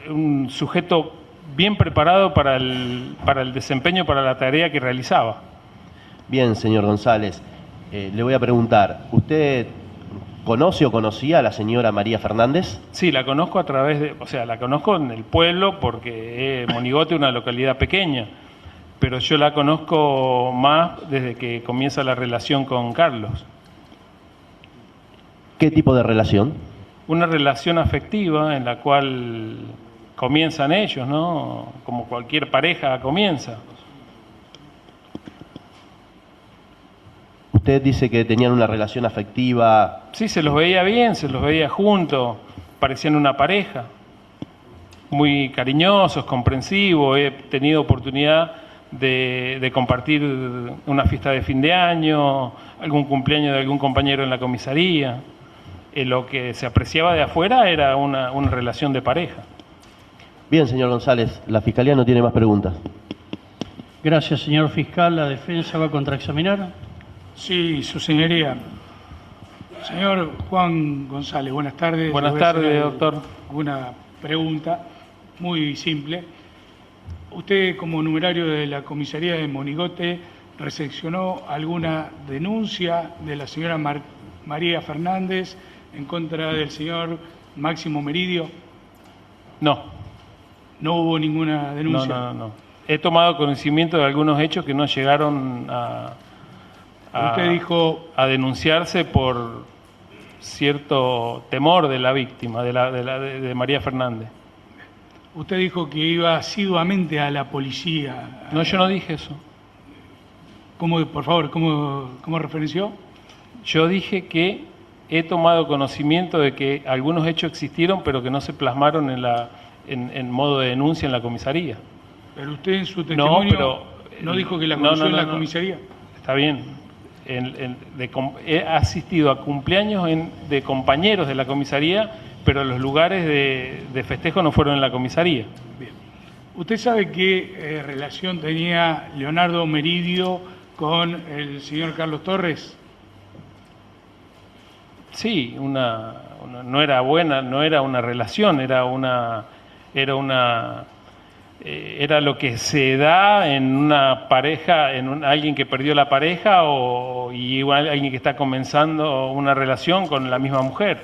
Un sujeto bien preparado para el desempeño, para la tarea que realizaba. Bien, señor González, le voy a preguntar, ¿usted conoce o conocía a la señora María Fernández? Sí, la conozco la conozco en el pueblo porque Monigote es una localidad pequeña, pero yo la conozco más desde que comienza la relación con Carlos. ¿Qué tipo de relación? Una relación afectiva en la cual comienzan ellos, ¿no? Como cualquier pareja comienza. Usted dice que tenían una relación afectiva. Sí, se los veía bien, se los veía juntos. parecían una pareja, muy cariñosos, comprensivos. He tenido oportunidad de compartir una fiesta de fin de año, algún cumpleaños de algún compañero en la comisaría. Lo que se apreciaba de afuera era una relación de pareja. Bien, señor González, la Fiscalía no tiene más preguntas. Gracias, señor fiscal. ¿La defensa va a contraexaminar? Sí, su señoría. Señor Juan González, buenas tardes. Buenas tardes, doctor. Una pregunta muy simple. Usted, como numerario de la comisaría de Monigote, ¿recepcionó alguna denuncia de la señora María Fernández en contra del señor Máximo Meridio? No. ¿No hubo ninguna denuncia? No. He tomado conocimiento de algunos hechos que no llegaron Usted dijo a denunciarse por cierto temor de la víctima, de María Fernández. Usted dijo que iba asiduamente a la policía. No, yo no dije eso. ¿Cómo, por favor, cómo referenció? Yo dije que he tomado conocimiento de que algunos hechos existieron, pero que no se plasmaron en modo de denuncia en la comisaría. Pero usted en su testimonio no dijo que la conoció en la comisaría. Está bien. He asistido a cumpleaños de compañeros de la comisaría, pero los lugares de festejo no fueron en la comisaría. Bien. ¿Usted sabe qué relación tenía Leonardo Meridio con el señor Carlos Torres? Sí, no era buena, no era una relación, era lo que se da en una pareja, alguien que perdió la pareja y igual alguien que está comenzando una relación con la misma mujer.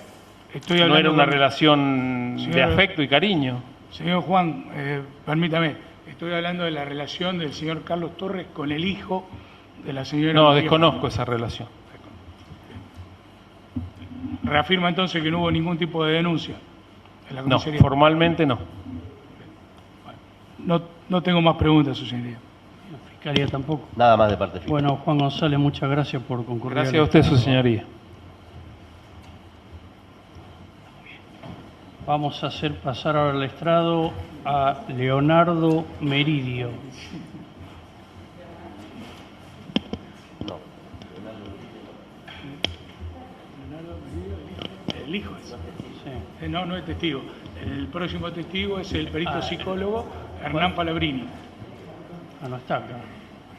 No era una relación de afecto y cariño. Señor Juan, permítame, estoy hablando de la relación del señor Carlos Torres con el hijo de la señora... No, María desconozco Fernández. esa relación. Reafirma entonces que no hubo ningún tipo de denuncia en la comisaría. No, formalmente no. No tengo más preguntas, su señoría. La fiscalía tampoco. Nada más de parte fiscal. Bueno, Juan González, muchas gracias por concurrir. Gracias a usted, su señoría. Vamos a hacer pasar ahora al estrado a Leonardo Meridio. El hijo es. Sí. No es testigo. El próximo testigo es el perito psicólogo Hernán Palabrini. Ah, no está acá.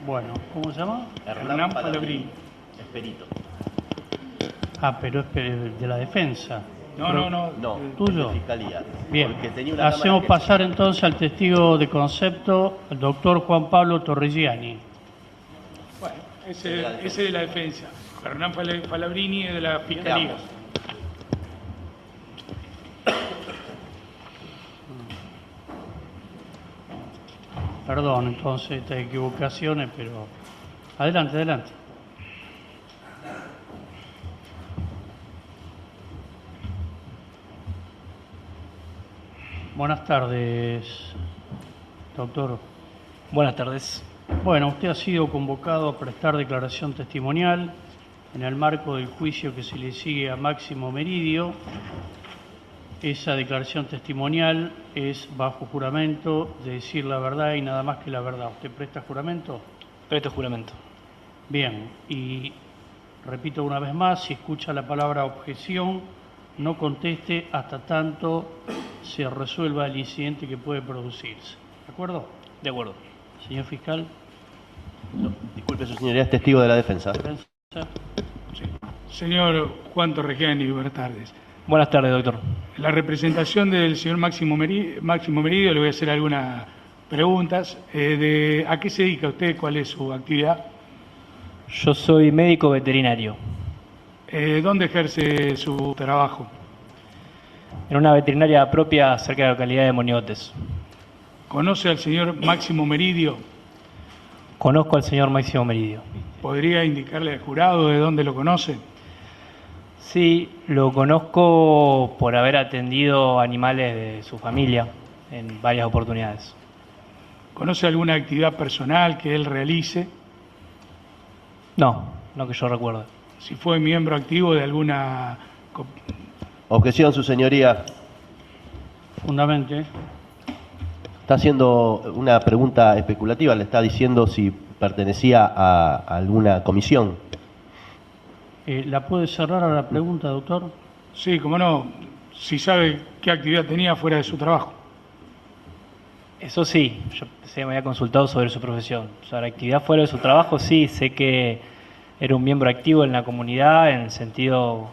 Bueno, ¿cómo se llama? Hernán Palabrini. Es perito. Ah, pero es de la defensa. No. ¿Tuyo? De Fiscalía. Bien, Porque tenía una hacemos cámara pasar entonces al testigo de concepto, el doctor Juan Pablo Torrigiani. Bueno, ese es de la defensa. Hernán Palabrini es de la fiscalía. Veamos. Perdón, entonces, estas equivocaciones, pero... Adelante. Buenas tardes, doctor. Buenas tardes. Bueno, usted ha sido convocado a prestar declaración testimonial en el marco del juicio que se le sigue a Máximo Meridio. Esa declaración testimonial es bajo juramento de decir la verdad y nada más que la verdad. ¿Usted presta juramento? Presto juramento. Bien, y repito una vez más, si escucha la palabra objeción, no conteste hasta tanto se resuelva el incidente que puede producirse. ¿De acuerdo? De acuerdo. Señor fiscal. No, disculpe, su señoría, es testigo de la defensa. Sí. Señor Juan Torrigiani, buenas tardes. Buenas tardes, doctor. La representación del señor Máximo Meridio, le voy a hacer algunas preguntas. ¿A qué se dedica usted? ¿Cuál es su actividad? Yo soy médico veterinario. ¿Dónde ejerce su trabajo? En una veterinaria propia cerca de la localidad de Monigotes. ¿Conoce al señor Máximo Meridio? Conozco al señor Máximo Meridio. ¿Podría indicarle al jurado de dónde lo conoce? Sí, lo conozco por haber atendido animales de su familia en varias oportunidades. ¿Conoce alguna actividad personal que él realice? No que yo recuerde. Si fue miembro activo de alguna... Objeción, su señoría. profundamente. Está haciendo una pregunta especulativa, le está diciendo si pertenecía a alguna comisión. ¿La puede cerrar a la pregunta, doctor? Sí, como no, si sabe qué actividad tenía fuera de su trabajo. Eso sí, yo pensé que me había consultado sobre su profesión. Sobre la actividad fuera de su trabajo, sí, sé que era un miembro activo en la comunidad en el sentido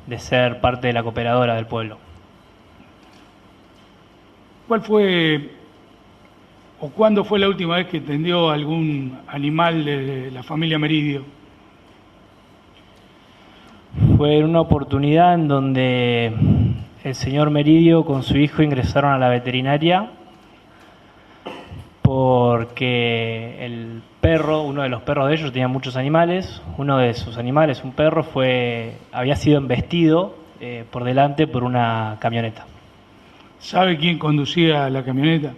de ser parte de la cooperadora del pueblo. ¿Cuál fue o cuándo fue la última vez que atendió algún animal de la familia Meridio? Fue en una oportunidad en donde el señor Meridio con su hijo ingresaron a la veterinaria porque el perro, uno de los perros de ellos, tenía muchos animales. Uno de sus animales, un perro, había sido embestido por delante por una camioneta. ¿Sabe quién conducía la camioneta?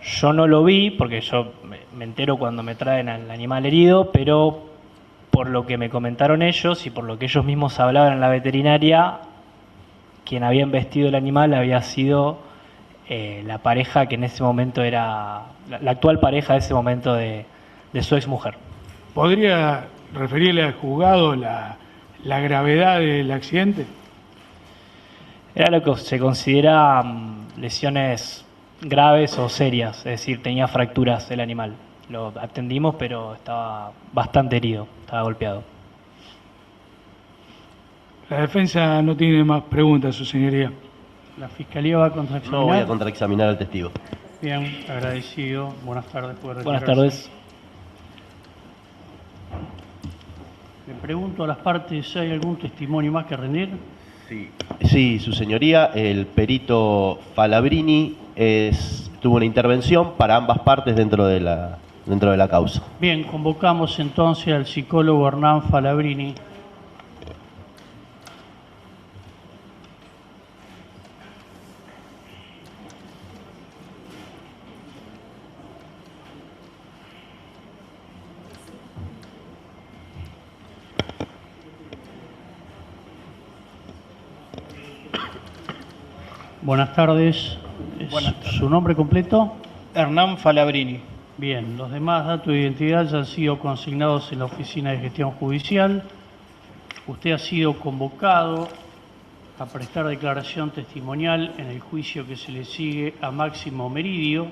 Yo no lo vi porque yo me entero cuando me traen al animal herido, pero por lo que me comentaron ellos y por lo que ellos mismos hablaban en la veterinaria, quien había embestido el animal había sido la pareja que en ese momento era, la actual pareja de ese momento de su exmujer. ¿Podría referirle al juzgado la gravedad del accidente? Era lo que se considera lesiones graves o serias, es decir, tenía fracturas el animal. Lo atendimos, pero estaba bastante herido, estaba golpeado. La defensa no tiene más preguntas, su señoría. ¿La Fiscalía va a contraexaminar? No voy a contraexaminar al testigo. Bien, agradecido. Buenas tardes. ¿Puede Buenas retirarse? tardes. Le pregunto a las partes si hay algún testimonio más que rendir. Sí, su señoría, el perito Falabrini tuvo una intervención para ambas partes dentro de la causa. Bien, convocamos entonces al psicólogo Hernán Falabrini. Buenas tardes. Buenas tardes. ¿Su nombre completo? Hernán Falabrini. Bien, los demás datos de identidad ya han sido consignados en la Oficina de Gestión Judicial. Usted ha sido convocado a prestar declaración testimonial en el juicio que se le sigue a Máximo Meridio.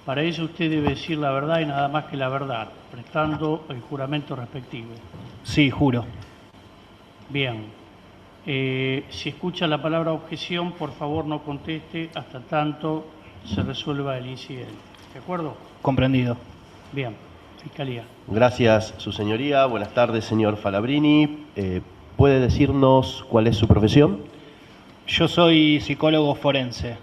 Para ello usted debe decir la verdad y nada más que la verdad, prestando el juramento respectivo. Sí, juro. Bien. Si escucha la palabra objeción, por favor no conteste hasta tanto se resuelva el incidente. ¿De acuerdo? Comprendido. Bien. Fiscalía. Gracias, su señoría. Buenas tardes, señor Falabrini. ¿Puede decirnos cuál es su profesión? Yo soy psicólogo forense.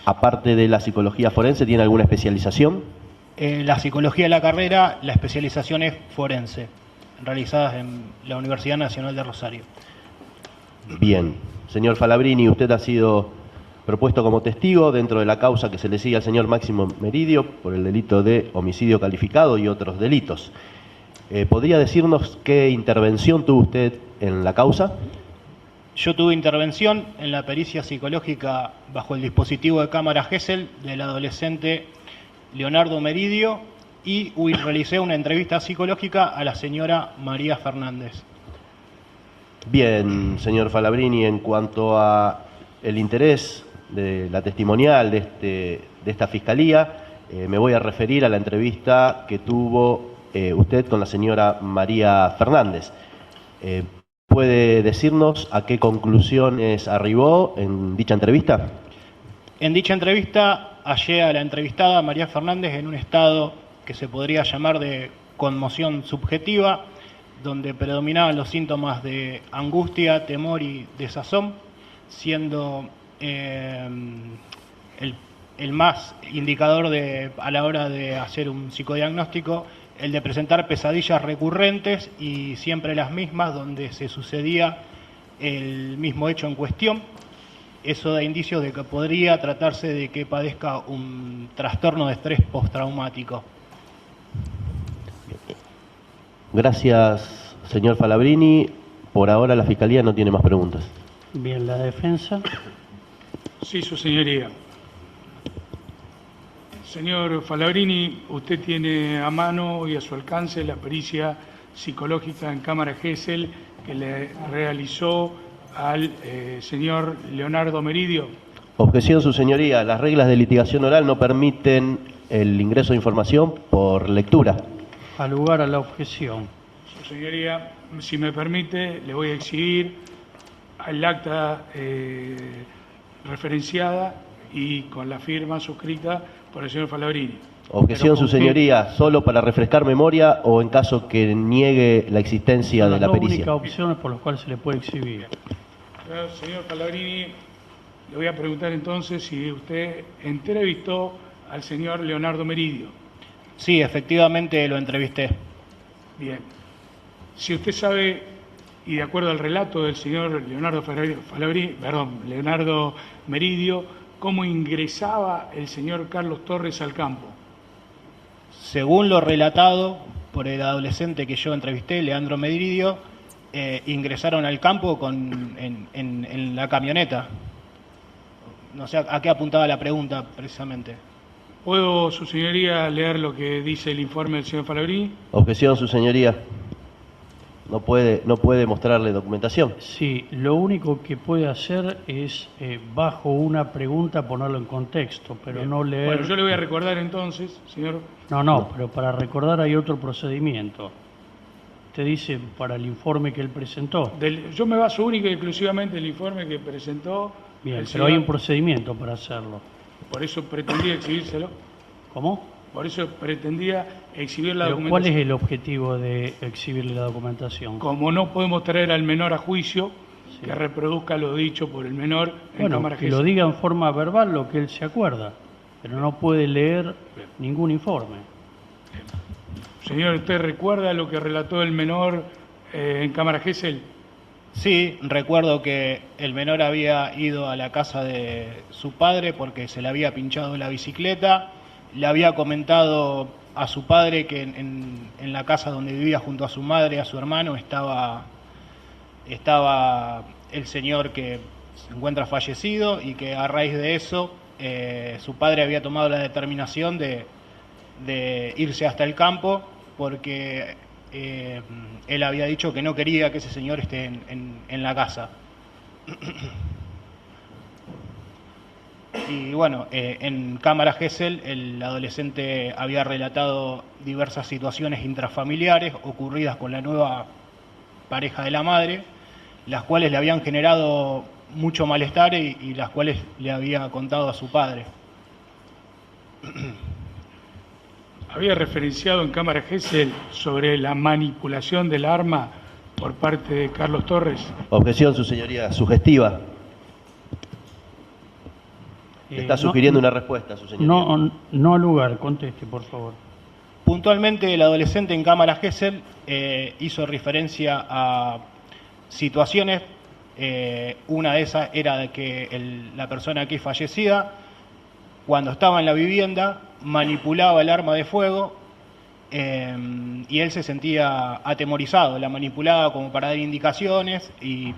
Aparte de la psicología forense, ¿tiene alguna especialización? La psicología de la carrera, la especialización es forense, realizadas en la Universidad Nacional de Rosario. Bien. Señor Falabrini, usted ha sido propuesto como testigo dentro de la causa que se le sigue al señor Máximo Meridio por el delito de homicidio calificado y otros delitos. ¿Podría decirnos qué intervención tuvo usted en la causa? Yo tuve intervención en la pericia psicológica bajo el dispositivo de cámara Gesell del adolescente Leonardo Meridio y realicé una entrevista psicológica a la señora María Fernández. Bien, señor Falabrini, en cuanto a el interés de la testimonial de esta fiscalía, me voy a referir a la entrevista que tuvo usted con la señora María Fernández. ¿Puede decirnos a qué conclusiones arribó en dicha entrevista? En dicha entrevista hallé a la entrevistada María Fernández en un estado que se podría llamar de conmoción subjetiva, donde predominaban los síntomas de angustia, temor y desazón, siendo el más indicador a la hora de hacer un psicodiagnóstico el de presentar pesadillas recurrentes y siempre las mismas, donde se sucedía el mismo hecho en cuestión. Eso da indicios de que podría tratarse de que padezca un trastorno de estrés postraumático. Gracias, señor Falabrini. Por ahora la Fiscalía no tiene más preguntas. Bien, la defensa. Sí, su señoría. Señor Falabrini, usted tiene a mano y a su alcance la pericia psicológica en cámara Gesell que le realizó al señor Leonardo Meridio. Objeción, su señoría. Las reglas de litigación oral no permiten el ingreso de información por lectura. Al lugar a la objeción. Su señoría, si me permite, le voy a exhibir el acta referenciada y con la firma suscrita por el señor Falabrini. Objeción, su señoría, solo para refrescar memoria o en caso que niegue la existencia de la pericia. Son las únicas opciones por las cuales se le puede exhibir. Señor Falabrini, le voy a preguntar entonces si usted entrevistó al señor Leonardo Meridio. Sí, efectivamente lo entrevisté. Bien. Si usted sabe, y de acuerdo al relato del señor Leonardo Meridio, cómo ingresaba el señor Carlos Torres al campo. Según lo relatado por el adolescente que yo entrevisté, Leandro Meridio, ingresaron al campo en la camioneta. No sé a qué apuntaba la pregunta precisamente. ¿Puedo, su señoría, leer lo que dice el informe del señor Falabrini? Objeción, su señoría. No puede mostrarle documentación. Sí, lo único que puede hacer es, bajo una pregunta, ponerlo en contexto, pero Bien. no leer... Bueno, yo le voy a recordar entonces, señor... No, pero para recordar hay otro procedimiento. Te dice para el informe que él presentó. Yo me baso única y exclusivamente en el informe que presentó... Bien, pero señor, hay un procedimiento para hacerlo. Por eso pretendía exhibírselo. ¿Cómo? Por eso pretendía exhibir la Pero documentación. ¿cuál es el objetivo de exhibirle la documentación? Como no podemos traer al menor a juicio, Sí. que reproduzca lo dicho por el menor en Bueno, cámara que lo Gesell. diga en forma verbal lo que él se acuerda, pero no puede leer ningún informe. Señor, ¿usted recuerda lo que relató el menor en cámara Gesell? Sí, recuerdo que el menor había ido a la casa de su padre porque se le había pinchado la bicicleta. Le había comentado a su padre que en la casa donde vivía junto a su madre y a su hermano estaba el señor que se encuentra fallecido y que a raíz de eso su padre había tomado la determinación de irse hasta el campo porque él había dicho que no quería que ese señor esté en la casa. Y bueno, en cámara Gesell el adolescente había relatado diversas situaciones intrafamiliares ocurridas con la nueva pareja de la madre, las cuales le habían generado mucho malestar y las cuales le había contado a su padre. Había referenciado en cámara Gesell sobre la manipulación del arma por parte de Carlos Torres. Objeción, su señoría, sugestiva. Está sugiriendo una respuesta, su señoría. No al lugar, conteste, por favor. Puntualmente, el adolescente en cámara Gesell hizo referencia a situaciones. Una de esas era de que la persona aquí fallecida, cuando estaba en la vivienda, manipulaba el arma de fuego y él se sentía atemorizado. La manipulaba como para dar indicaciones y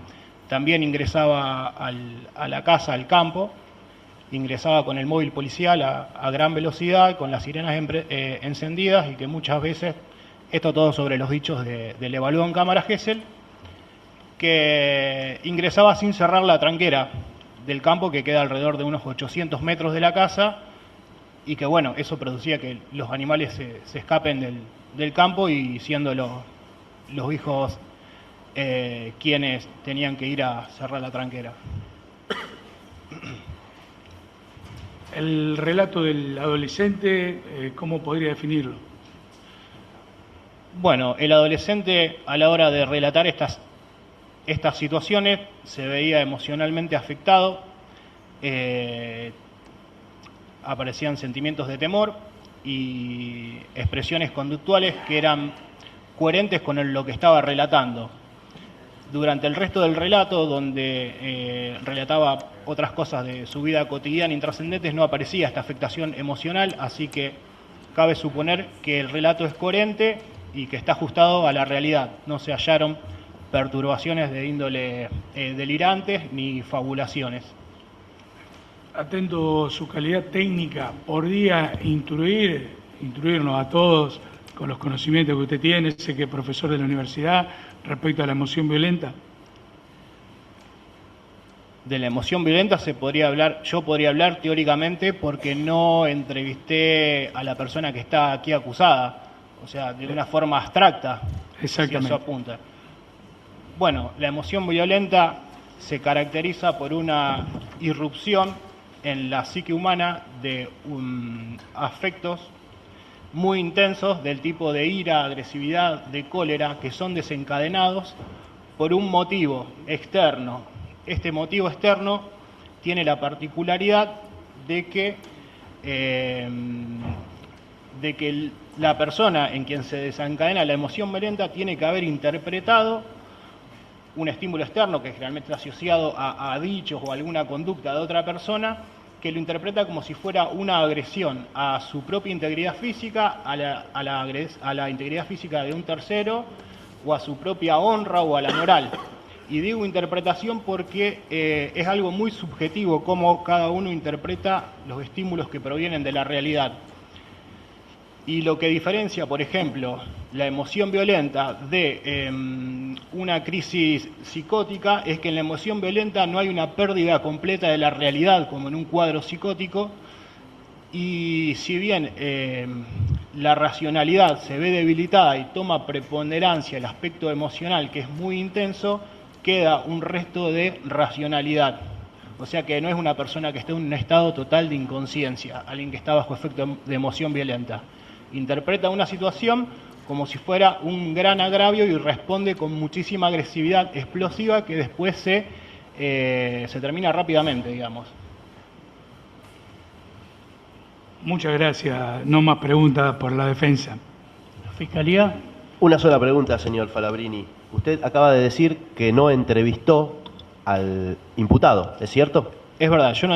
también ingresaba a la casa, al campo. Ingresaba con el móvil policial a gran velocidad, con las sirenas encendidas y que muchas veces, esto todo sobre los dichos del evaluado en cámara Gesell, que ingresaba sin cerrar la tranquera del campo que queda alrededor de unos 800 metros de la casa y que bueno, eso producía que los animales se escapen del campo y siendo los hijos quienes tenían que ir a cerrar la tranquera. El relato del adolescente, ¿cómo podría definirlo? Bueno, el adolescente a la hora de relatar estas situaciones se veía emocionalmente afectado, aparecían sentimientos de temor y expresiones conductuales que eran coherentes con lo que estaba relatando. Durante el resto del relato, donde relataba otras cosas de su vida cotidiana intrascendentes, no aparecía esta afectación emocional, así que cabe suponer que el relato es coherente y que está ajustado a la realidad. No se hallaron perturbaciones de índole delirantes ni fabulaciones. Atento su calidad técnica, ¿podría instruirnos a todos con los conocimientos que usted tiene, sé que es profesor de la universidad, respecto a la emoción violenta? De la emoción violenta yo podría hablar teóricamente porque no entrevisté a la persona que está aquí acusada, o sea, de una forma abstracta. Exactamente. Si eso apunta. Bueno, la emoción violenta se caracteriza por una irrupción en la psique humana de afectos muy intensos del tipo de ira, agresividad, de cólera, que son desencadenados por un motivo externo. Este motivo externo tiene la particularidad de que la persona en quien se desencadena la emoción violenta tiene que haber interpretado un estímulo externo que generalmente está asociado a dichos o alguna conducta de otra persona, que lo interpreta como si fuera una agresión a su propia integridad física, a la integridad física de un tercero, o a su propia honra o a la moral. Y digo interpretación porque es algo muy subjetivo cómo cada uno interpreta los estímulos que provienen de la realidad. Y lo que diferencia, por ejemplo, la emoción violenta de una crisis psicótica es que en la emoción violenta no hay una pérdida completa de la realidad como en un cuadro psicótico, y si bien la racionalidad se ve debilitada y toma preponderancia el aspecto emocional, que es muy intenso, queda un resto de racionalidad. O sea que no es una persona que esté en un estado total de inconsciencia, alguien que está bajo efecto de emoción violenta. Interpreta una situación como si fuera un gran agravio y responde con muchísima agresividad explosiva que después se termina rápidamente, digamos. Muchas gracias. No más preguntas por la defensa. ¿La Fiscalía? Una sola pregunta, señor Falabrini. Usted acaba de decir que no entrevistó al imputado, ¿es cierto? Es verdad, yo no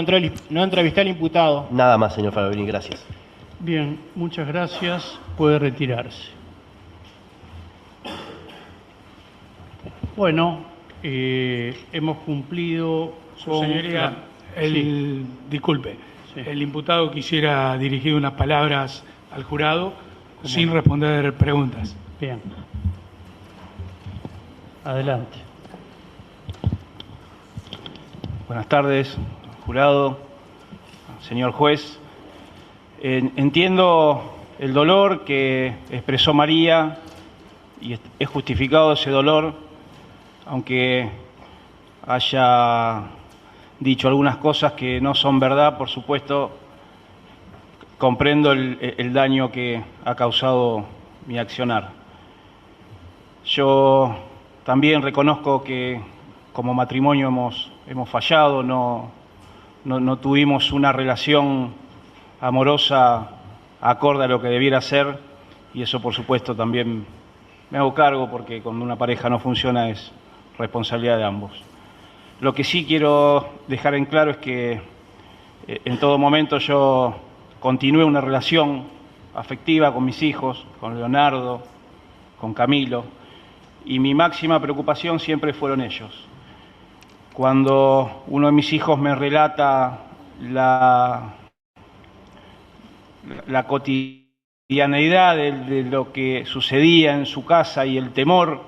entrevisté al imputado. Nada más, señor Falabrini, gracias. Bien, muchas gracias. Puede retirarse. Bueno, hemos cumplido Su señoría, Sí. disculpe, Sí. el imputado quisiera dirigir unas palabras al jurado sin no? responder preguntas. Bien. Adelante. Buenas tardes, jurado, señor juez. Entiendo el dolor que expresó María y es justificado ese dolor, aunque haya dicho algunas cosas que no son verdad. Por supuesto, comprendo el daño que ha causado mi accionar. Yo también reconozco que como matrimonio hemos fallado, no tuvimos una relación amorosa acorde a lo que debiera ser, y eso por supuesto también me hago cargo, porque cuando una pareja no funciona es responsabilidad de ambos. Lo que sí quiero dejar en claro es que en todo momento yo continué una relación afectiva con mis hijos, con Leonardo, con Camilo, y mi máxima preocupación siempre fueron ellos. Cuando uno de mis hijos me relata la cotidianeidad de lo que sucedía en su casa y el temor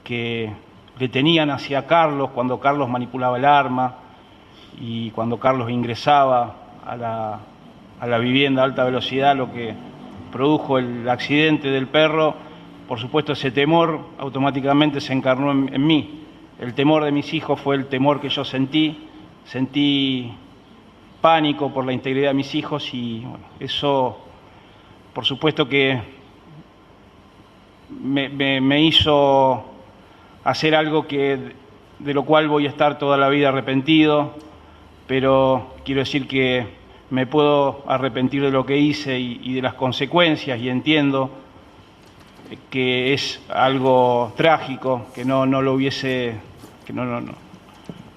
que le tenían hacia Carlos cuando Carlos manipulaba el arma y cuando Carlos ingresaba a la vivienda a alta velocidad, lo que produjo el accidente del perro, por supuesto ese temor automáticamente se encarnó en mí. El temor de mis hijos fue el temor que yo sentí pánico por la integridad de mis hijos, y bueno, eso por supuesto que me hizo hacer algo de lo cual voy a estar toda la vida arrepentido, pero quiero decir que me puedo arrepentir de lo que hice y de las consecuencias, y entiendo que es algo trágico, que no lo hubiese, que no,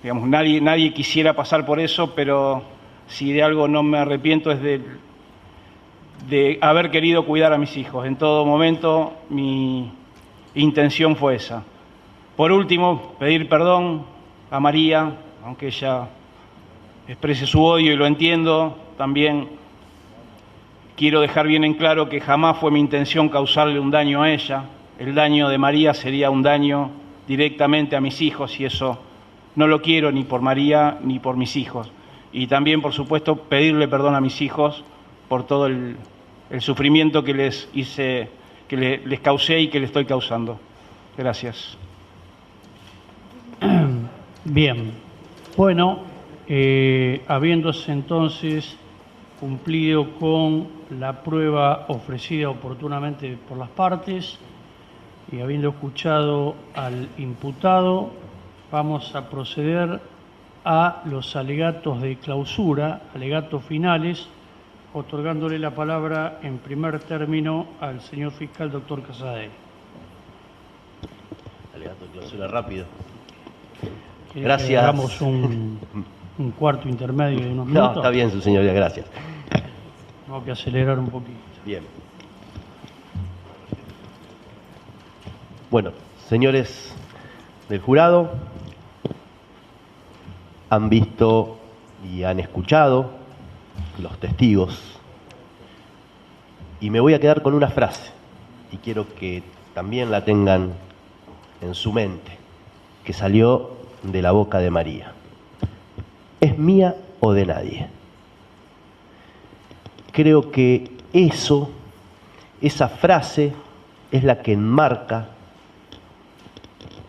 digamos, nadie quisiera pasar por eso, pero si de algo no me arrepiento es de haber querido cuidar a mis hijos. En todo momento mi intención fue esa. Por último, pedir perdón a María, aunque ella exprese su odio y lo entiendo, también quiero dejar bien en claro que jamás fue mi intención causarle un daño a ella. El daño de María sería un daño directamente a mis hijos y eso no lo quiero ni por María ni por mis hijos. Y también, por supuesto, pedirle perdón a mis hijos por todo el sufrimiento que les hice, que les causé y que les estoy causando. Gracias. Bien, bueno, habiéndose entonces cumplido con la prueba ofrecida oportunamente por las partes y habiendo escuchado al imputado, vamos a proceder a los alegatos de clausura, alegatos finales, otorgándole la palabra en primer término al señor fiscal doctor Casadei. Alegato de clausura rápido. Gracias. Hagamos un cuarto intermedio de unos minutos. No, está bien, su señoría, gracias. Tengo que acelerar un poquito. Bien. Bueno, señores del jurado, han visto y han escuchado los testigos y me voy a quedar con una frase y quiero que también la tengan en su mente, que salió de la boca de María. ¿Es mía o de nadie? Creo que esa frase es la que enmarca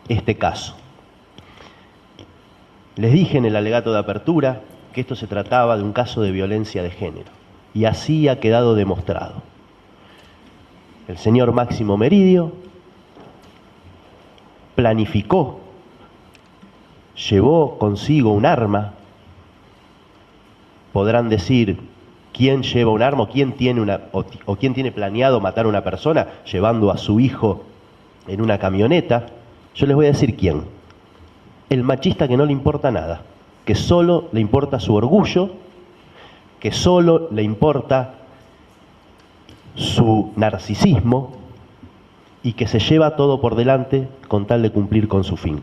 este caso. Les dije en el alegato de apertura que esto se trataba de un caso de violencia de género y así ha quedado demostrado. El señor Máximo Meridio planificó, llevó consigo un arma. Podrán decir quién lleva un arma o quién tiene planeado matar a una persona llevando a su hijo en una camioneta. Yo les voy a decir quién. El machista que no le importa nada, que solo le importa su orgullo, que solo le importa su narcisismo y que se lleva todo por delante con tal de cumplir con su fin.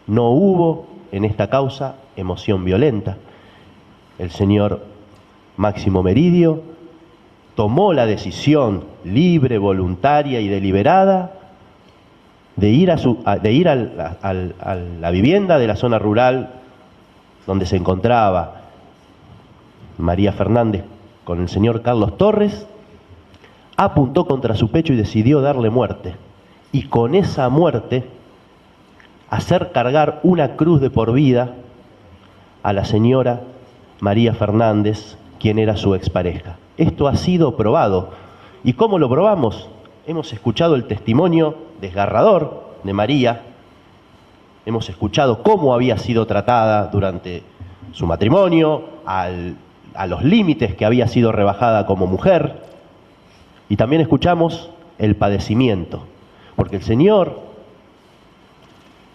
No hubo en esta causa emoción violenta. El señor Máximo Meridio tomó la decisión libre, voluntaria y deliberada de ir a la vivienda de la zona rural donde se encontraba María Fernández con el señor Carlos Torres, apuntó contra su pecho y decidió darle muerte. Y con esa muerte hacer cargar una cruz de por vida a la señora María Fernández, quien era su expareja. Esto ha sido probado. ¿Y cómo lo probamos? Hemos escuchado el testimonio desgarrador de María, hemos escuchado cómo había sido tratada durante su matrimonio, a los límites que había sido rebajada como mujer, y también escuchamos el padecimiento, porque el señor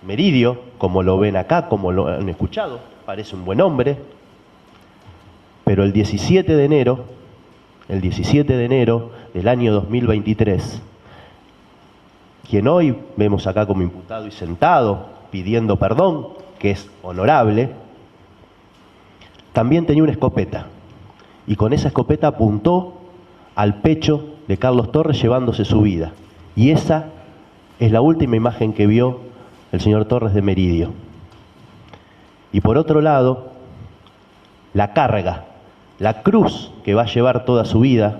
Meridio, como lo ven acá, como lo han escuchado, parece un buen hombre, pero el 17 de enero del año 2023, quien hoy vemos acá como imputado y sentado pidiendo perdón, que es honorable, también tenía una escopeta y con esa escopeta apuntó al pecho de Carlos Torres llevándose su vida. Y esa es la última imagen que vio el señor Torres de Meridio. Y por otro lado, la carga, la cruz que va a llevar toda su vida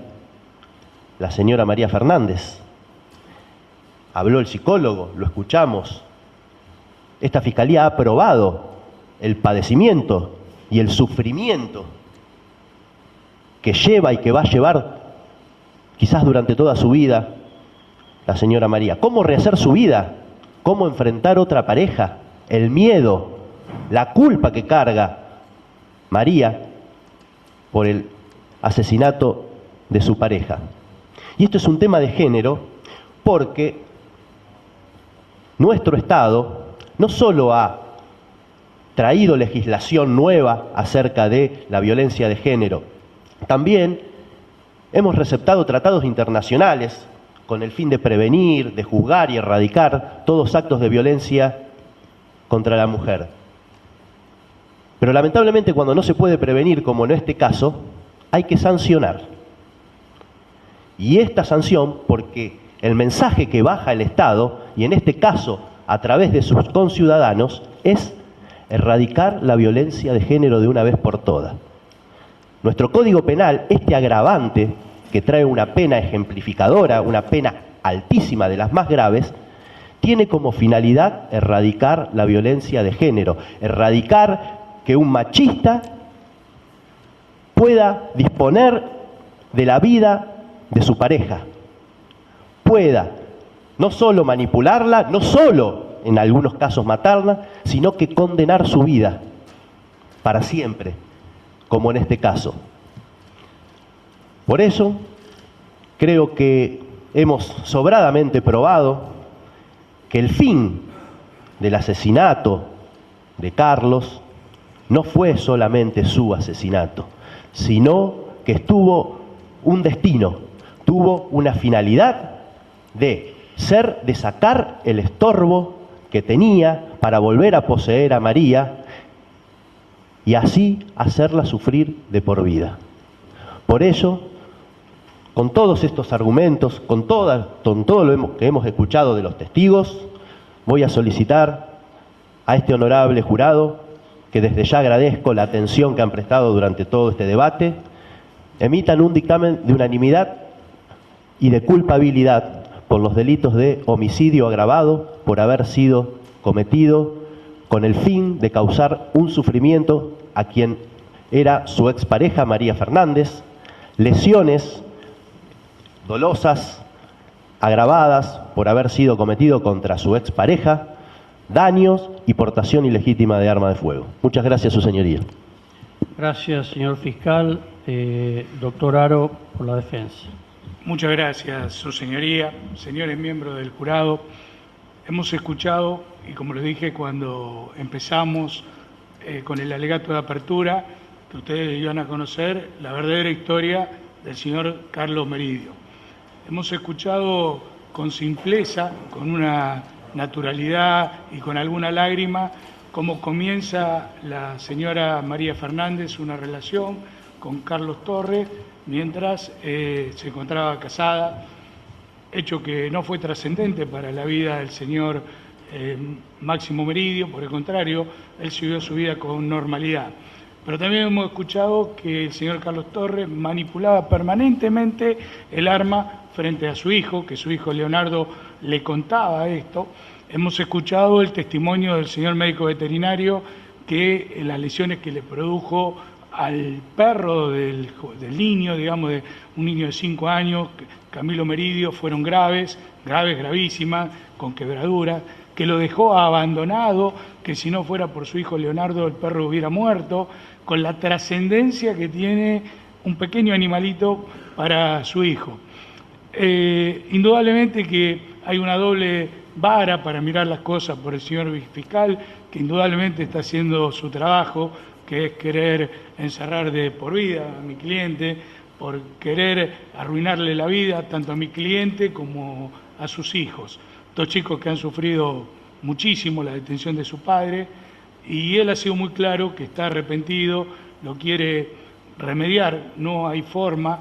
la señora María Fernández. Habló el psicólogo, lo escuchamos. Esta fiscalía ha aprobado el padecimiento y el sufrimiento que lleva y que va a llevar quizás durante toda su vida la señora María. ¿Cómo rehacer su vida? ¿Cómo enfrentar otra pareja? El miedo, la culpa que carga María por el asesinato de su pareja. Y esto es un tema de género porque nuestro Estado no solo ha traído legislación nueva acerca de la violencia de género, también hemos receptado tratados internacionales con el fin de prevenir, de juzgar y erradicar todos actos de violencia contra la mujer. Pero lamentablemente cuando no se puede prevenir, como en este caso, hay que sancionar. Y esta sanción, porque el mensaje que baja el Estado, y en este caso a través de sus conciudadanos, es erradicar la violencia de género de una vez por todas. Nuestro Código Penal, este agravante, que trae una pena ejemplificadora, una pena altísima de las más graves, tiene como finalidad erradicar la violencia de género, erradicar que un machista pueda disponer de la vida de su pareja, pueda no solo manipularla, no solo en algunos casos matarla, sino que condenar su vida para siempre, como en este caso. Por eso, creo que hemos sobradamente probado que el fin del asesinato de Carlos no fue solamente su asesinato, sino que tuvo un destino, tuvo una finalidad de sacar el estorbo que tenía para volver a poseer a María y así hacerla sufrir de por vida. Por ello, con todos estos argumentos, con todo lo que hemos escuchado de los testigos, voy a solicitar a este honorable jurado, que desde ya agradezco la atención que han prestado durante todo este debate, emitan un dictamen de unanimidad y de culpabilidad por los delitos de homicidio agravado por haber sido cometido con el fin de causar un sufrimiento a quien era su expareja María Fernández, lesiones dolosas, agravadas por haber sido cometido contra su expareja, daños y portación ilegítima de arma de fuego. Muchas gracias, su señoría. Gracias, señor fiscal. Doctor Aro, por la defensa. Muchas gracias, su señoría, señores miembros del jurado. Hemos escuchado, y como les dije cuando empezamos con el alegato de apertura, que ustedes iban a conocer la verdadera historia del señor Carlos Meridio. Hemos escuchado con simpleza, con una naturalidad y con alguna lágrima, cómo comienza la señora María Fernández una relación con Carlos Torres mientras se encontraba casada, hecho que no fue trascendente para la vida del señor Máximo Meridio, por el contrario, él siguió su vida con normalidad. Pero también hemos escuchado que el señor Carlos Torres manipulaba permanentemente el arma frente a su hijo, que su hijo Leonardo le contaba esto. Hemos escuchado el testimonio del señor médico veterinario que las lesiones que le produjo al perro del niño, digamos, de un niño de 5 años, Camilo Meridio, fueron gravísimas, con quebraduras, que lo dejó abandonado, que si no fuera por su hijo Leonardo el perro hubiera muerto, con la trascendencia que tiene un pequeño animalito para su hijo. Indudablemente que hay una doble vara para mirar las cosas por el señor fiscal, que indudablemente está haciendo su trabajo, que es querer encerrar de por vida a mi cliente, por querer arruinarle la vida tanto a mi cliente como a sus hijos. Dos chicos que han sufrido muchísimo la detención de su padre, y él ha sido muy claro que está arrepentido, lo quiere remediar, no hay forma,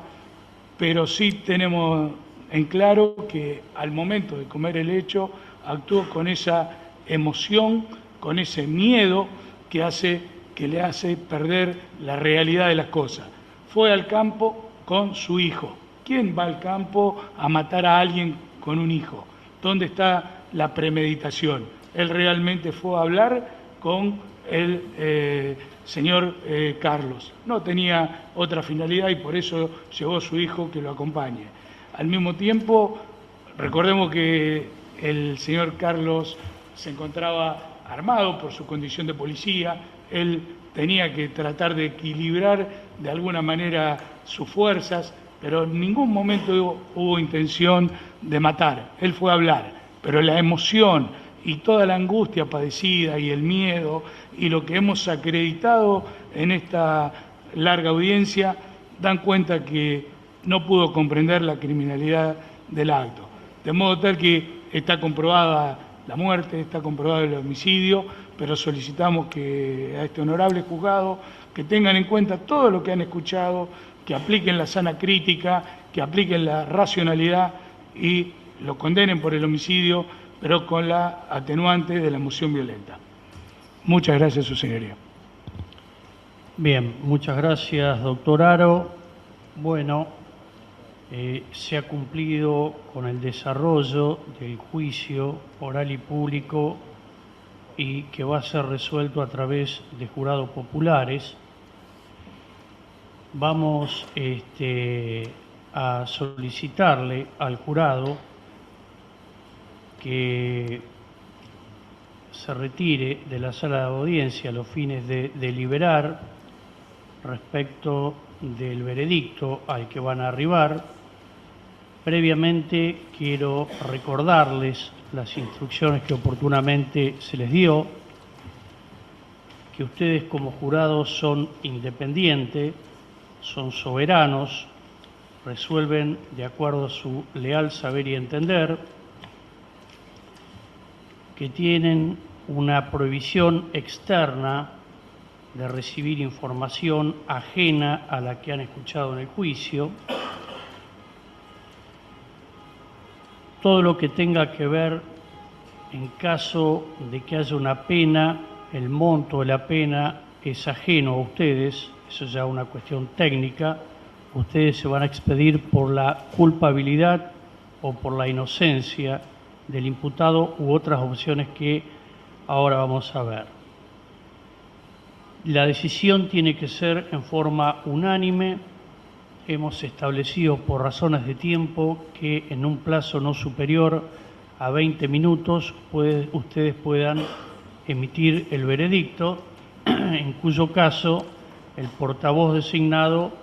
pero sí tenemos en claro que al momento de comer el hecho actuó con esa emoción, con ese miedo que le hace perder la realidad de las cosas. Fue al campo con su hijo. ¿Quién va al campo a matar a alguien con un hijo? ¿Dónde está la premeditación? Él realmente fue a hablar con el señor Carlos. No tenía otra finalidad y por eso llevó a su hijo que lo acompañe. Al mismo tiempo, recordemos que el señor Carlos se encontraba armado por su condición de policía. Él tenía que tratar de equilibrar de alguna manera sus fuerzas, pero en ningún momento hubo intención de matar. Él fue a hablar, pero la emoción y toda la angustia padecida y el miedo y lo que hemos acreditado en esta larga audiencia dan cuenta que no pudo comprender la criminalidad del acto. de modo tal que está comprobada la muerte, está comprobado el homicidio, pero solicitamos que a este honorable juzgado que tengan en cuenta todo lo que han escuchado, que apliquen la sana crítica, que apliquen la racionalidad y lo condenen por el homicidio, pero con la atenuante de la emoción violenta. Muchas gracias, su señoría. Bien, muchas gracias, doctor Aro. Bueno, se ha cumplido con el desarrollo del juicio oral y público y que va a ser resuelto a través de jurados populares. Vamos a solicitarle al jurado que se retire de la sala de audiencia a los fines de deliberar respecto del veredicto al que van a arribar. Previamente quiero recordarles las instrucciones que oportunamente se les dio, que ustedes como jurados son independientes, son soberanos, resuelven de acuerdo a su leal saber y entender, que tienen una prohibición externa de recibir información ajena a la que han escuchado en el juicio. Todo lo que tenga que ver en caso de que haya una pena, el monto de la pena es ajeno a ustedes, eso ya es una cuestión técnica. Ustedes se van a expedir por la culpabilidad o por la inocencia del imputado u otras opciones que ahora vamos a ver. La decisión tiene que ser en forma unánime. Hemos establecido por razones de tiempo que en un plazo no superior a 20 minutos ustedes puedan emitir el veredicto, en cuyo caso el portavoz designado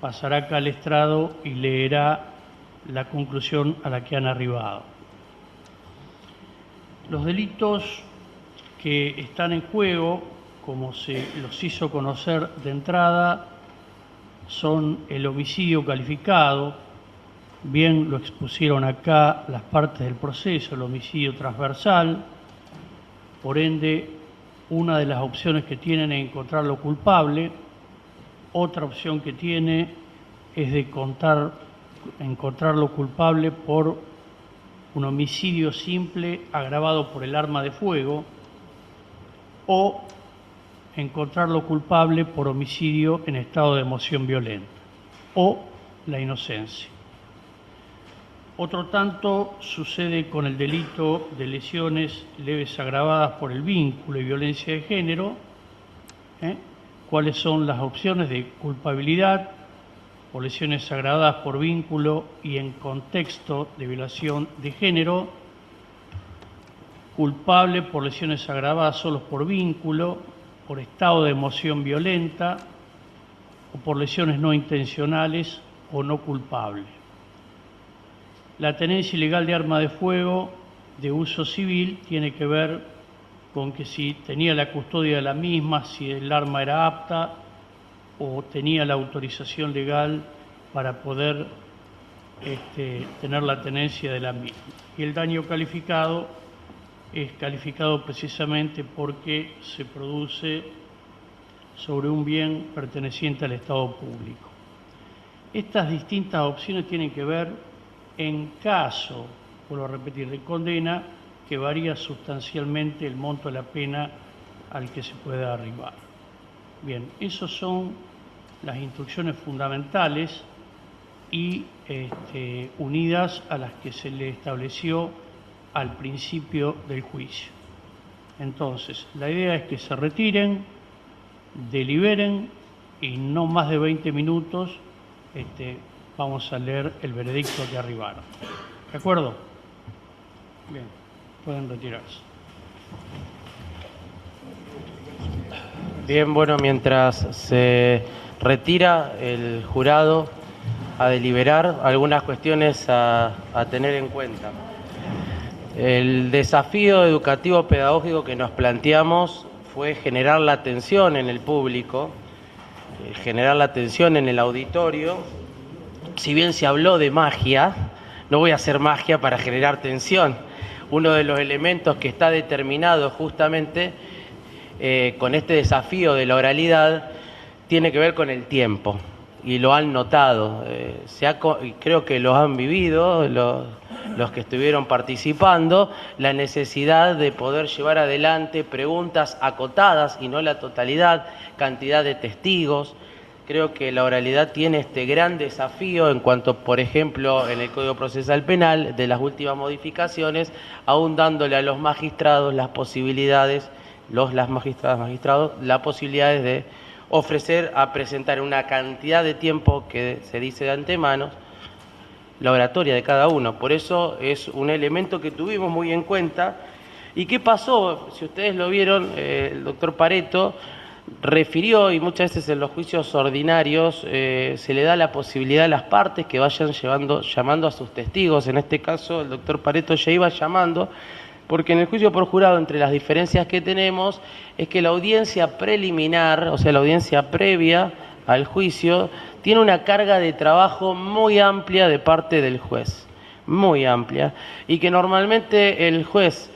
pasará acá al estrado y leerá la conclusión a la que han arribado. Los delitos que están en juego, como se los hizo conocer de entrada, son el homicidio calificado, bien lo expusieron acá las partes del proceso, el homicidio transversal. Por ende, una de las opciones que tienen es encontrarlo culpable. Otra opción que tiene es de encontrarlo culpable por un homicidio simple agravado por el arma de fuego, o encontrarlo culpable por homicidio en estado de emoción violenta, o la inocencia. Otro tanto sucede con el delito de lesiones leves agravadas por el vínculo y violencia de género. ¿Cuáles son las opciones de culpabilidad por lesiones agravadas por vínculo y en contexto de violación de género? Culpable por lesiones agravadas solo por vínculo, por estado de emoción violenta o por lesiones no intencionales o no culpable. La tenencia ilegal de arma de fuego de uso civil tiene que ver con que si tenía la custodia de la misma, si el arma era apta o tenía la autorización legal para poder tener la tenencia de la misma. Y el daño calificado es calificado precisamente porque se produce sobre un bien perteneciente al Estado público. Estas distintas opciones tienen que ver en caso, vuelvo a repetir, de condena, que varía sustancialmente el monto de la pena al que se puede arribar. Bien, esas son las instrucciones fundamentales y unidas a las que se le estableció al principio del juicio. Entonces, la idea es que se retiren, deliberen y no más de 20 minutos vamos a leer el veredicto que arribaron. ¿De acuerdo? Bien, pueden retirarse. Bien, bueno, mientras se retira el jurado a deliberar, algunas cuestiones a tener en cuenta. El desafío educativo pedagógico que nos planteamos fue generar la atención en el público, generar la atención en el auditorio. Si bien se habló de magia, no voy a hacer magia para generar tensión. Uno de los elementos que está determinado justamente con este desafío de la oralidad tiene que ver con el tiempo, y lo han notado, creo que lo han vivido los que estuvieron participando, la necesidad de poder llevar adelante preguntas acotadas y no la totalidad, cantidad de testigos. Creo que la oralidad tiene este gran desafío en cuanto, por ejemplo, en el Código Procesal Penal, de las últimas modificaciones, aún dándole a los magistrados las posibilidades, las magistrados, las posibilidades de ofrecer a presentar una cantidad de tiempo que se dice de antemano, la oratoria de cada uno. Por eso es un elemento que tuvimos muy en cuenta. ¿Y qué pasó? Si ustedes lo vieron, el doctor Pareto refirió, y muchas veces en los juicios ordinarios se le da la posibilidad a las partes que vayan llamando a sus testigos. En este caso el doctor Pareto ya iba llamando, porque en el juicio por jurado, entre las diferencias que tenemos, es que la audiencia preliminar, o sea, la audiencia previa al juicio, tiene una carga de trabajo muy amplia de parte del juez, muy amplia, y que normalmente el juez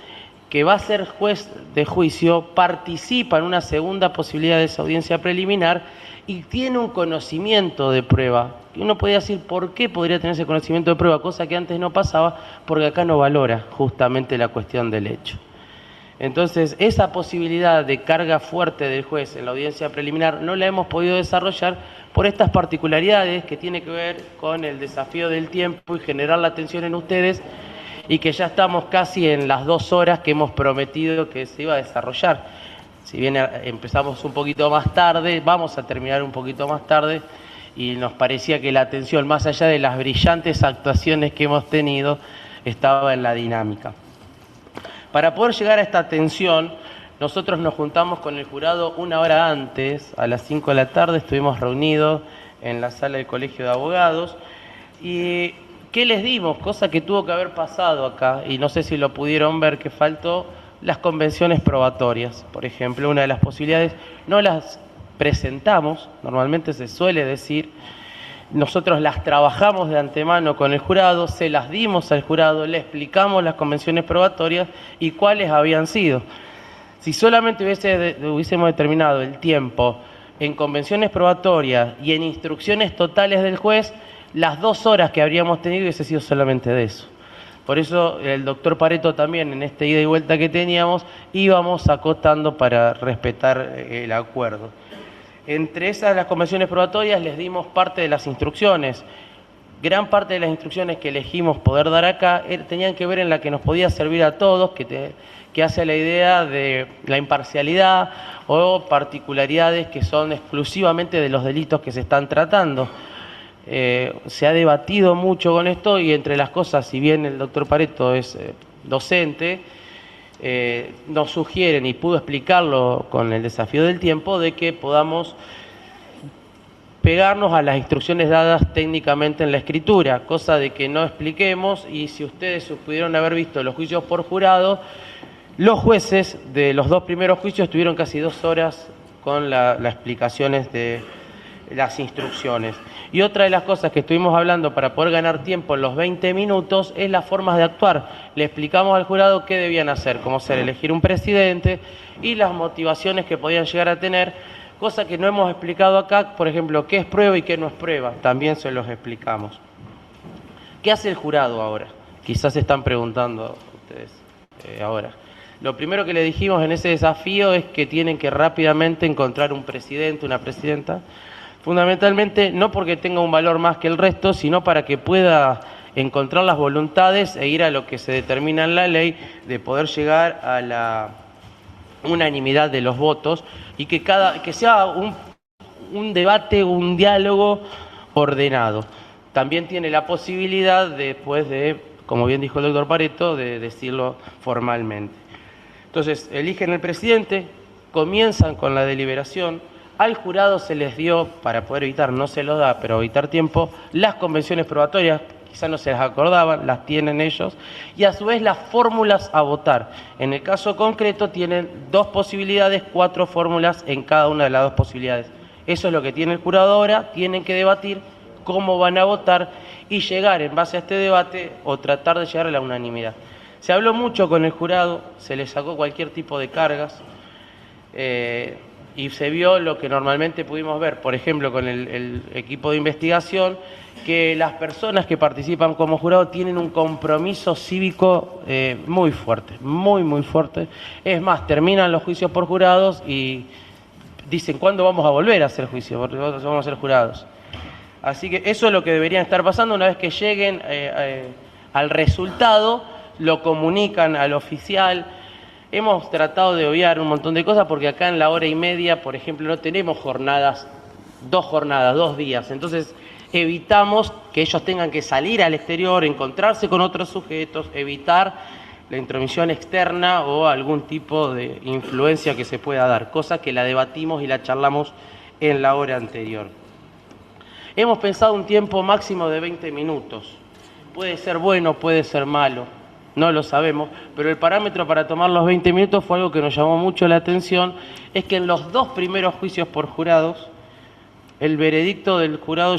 que va a ser juez de juicio participa en una segunda posibilidad de esa audiencia preliminar y tiene un conocimiento de prueba. Y uno podría decir, ¿por qué podría tener ese conocimiento de prueba? Cosa que antes no pasaba, porque acá no valora justamente la cuestión del hecho. Entonces, esa posibilidad de carga fuerte del juez en la audiencia preliminar no la hemos podido desarrollar por estas particularidades que tiene que ver con el desafío del tiempo y generar la atención en ustedes, y que ya estamos casi en las 2 horas que hemos prometido que se iba a desarrollar. Si bien empezamos un poquito más tarde, vamos a terminar un poquito más tarde, y nos parecía que la atención, más allá de las brillantes actuaciones que hemos tenido, estaba en la dinámica. Para poder llegar a esta atención, nosotros nos juntamos con el jurado 1 hora antes, a las 5 de la tarde, estuvimos reunidos en la sala del Colegio de Abogados, y ¿qué les dimos? Cosa que tuvo que haber pasado acá, y no sé si lo pudieron ver, que faltó las convenciones probatorias. Por ejemplo, una de las posibilidades, no las presentamos, normalmente se suele decir, nosotros las trabajamos de antemano con el jurado, se las dimos al jurado, le explicamos las convenciones probatorias y cuáles habían sido. Si solamente hubiésemos determinado el tiempo en convenciones probatorias y en instrucciones totales del juez, las 2 horas que habríamos tenido hubiese sido solamente de eso. Por eso el doctor Pareto también, en esta ida y vuelta que teníamos, íbamos acotando para respetar el acuerdo. Entre esas las convenciones probatorias les dimos parte de las instrucciones. Gran parte de las instrucciones que elegimos poder dar acá tenían que ver en la que nos podía servir a todos, que hace la idea de la imparcialidad o particularidades que son exclusivamente de los delitos que se están tratando. Se ha debatido mucho con esto, y entre las cosas, si bien el doctor Pareto es docente, nos sugieren, y pudo explicarlo con el desafío del tiempo, de que podamos pegarnos a las instrucciones dadas técnicamente en la escritura, cosa de que no expliquemos. Y si ustedes pudieron haber visto los juicios por jurado, los jueces de los 2 primeros juicios tuvieron casi 2 horas con las explicaciones de las instrucciones. Y otra de las cosas que estuvimos hablando para poder ganar tiempo en los 20 minutos es las formas de actuar. Le explicamos al jurado qué debían hacer, como ser elegir un presidente y las motivaciones que podían llegar a tener, cosa que no hemos explicado acá. Por ejemplo, qué es prueba y qué no es prueba, también se los explicamos. ¿Qué hace el jurado ahora? Quizás se están preguntando ustedes ahora. Lo primero que le dijimos en ese desafío es que tienen que rápidamente encontrar un presidente, una presidenta, fundamentalmente no porque tenga un valor más que el resto, sino para que pueda encontrar las voluntades e ir a lo que se determina en la ley, de poder llegar a la unanimidad de los votos, y que sea un debate, un diálogo ordenado. También tiene la posibilidad, después de, como bien dijo el doctor Pareto, de decirlo formalmente. Entonces, eligen el presidente, comienzan con la deliberación. Al jurado se les dio, para poder evitar, no se lo da, pero evitar tiempo, las convenciones probatorias, quizás no se las acordaban, las tienen ellos, y a su vez las fórmulas a votar. En el caso concreto tienen 2 posibilidades, 4 fórmulas en cada una de las 2 posibilidades. Eso es lo que tiene el jurado ahora, tienen que debatir cómo van a votar, y llegar en base a este debate o tratar de llegar a la unanimidad. Se habló mucho con el jurado, se le sacó cualquier tipo de cargas y se vio lo que normalmente pudimos ver, por ejemplo, con el equipo de investigación, que las personas que participan como jurado tienen un compromiso cívico muy fuerte, muy fuerte. Es más, terminan los juicios por jurados y dicen, ¿cuándo vamos a volver a hacer juicio? Porque nosotros vamos a ser jurados. Así que eso es lo que deberían estar pasando. Una vez que lleguen al resultado, lo comunican al oficial. Hemos tratado de obviar un montón de cosas porque acá en la hora y media, por ejemplo, no tenemos jornadas, 2 días. Entonces evitamos que ellos tengan que salir al exterior, encontrarse con otros sujetos, evitar la intromisión externa o algún tipo de influencia que se pueda dar, cosa que la debatimos y la charlamos en la hora anterior. Hemos pensado un tiempo máximo de 20 minutos. Puede ser bueno, puede ser malo, no lo sabemos, pero el parámetro para tomar los 20 minutos fue algo que nos llamó mucho la atención, es que en los 2 primeros juicios por jurados, el veredicto del jurado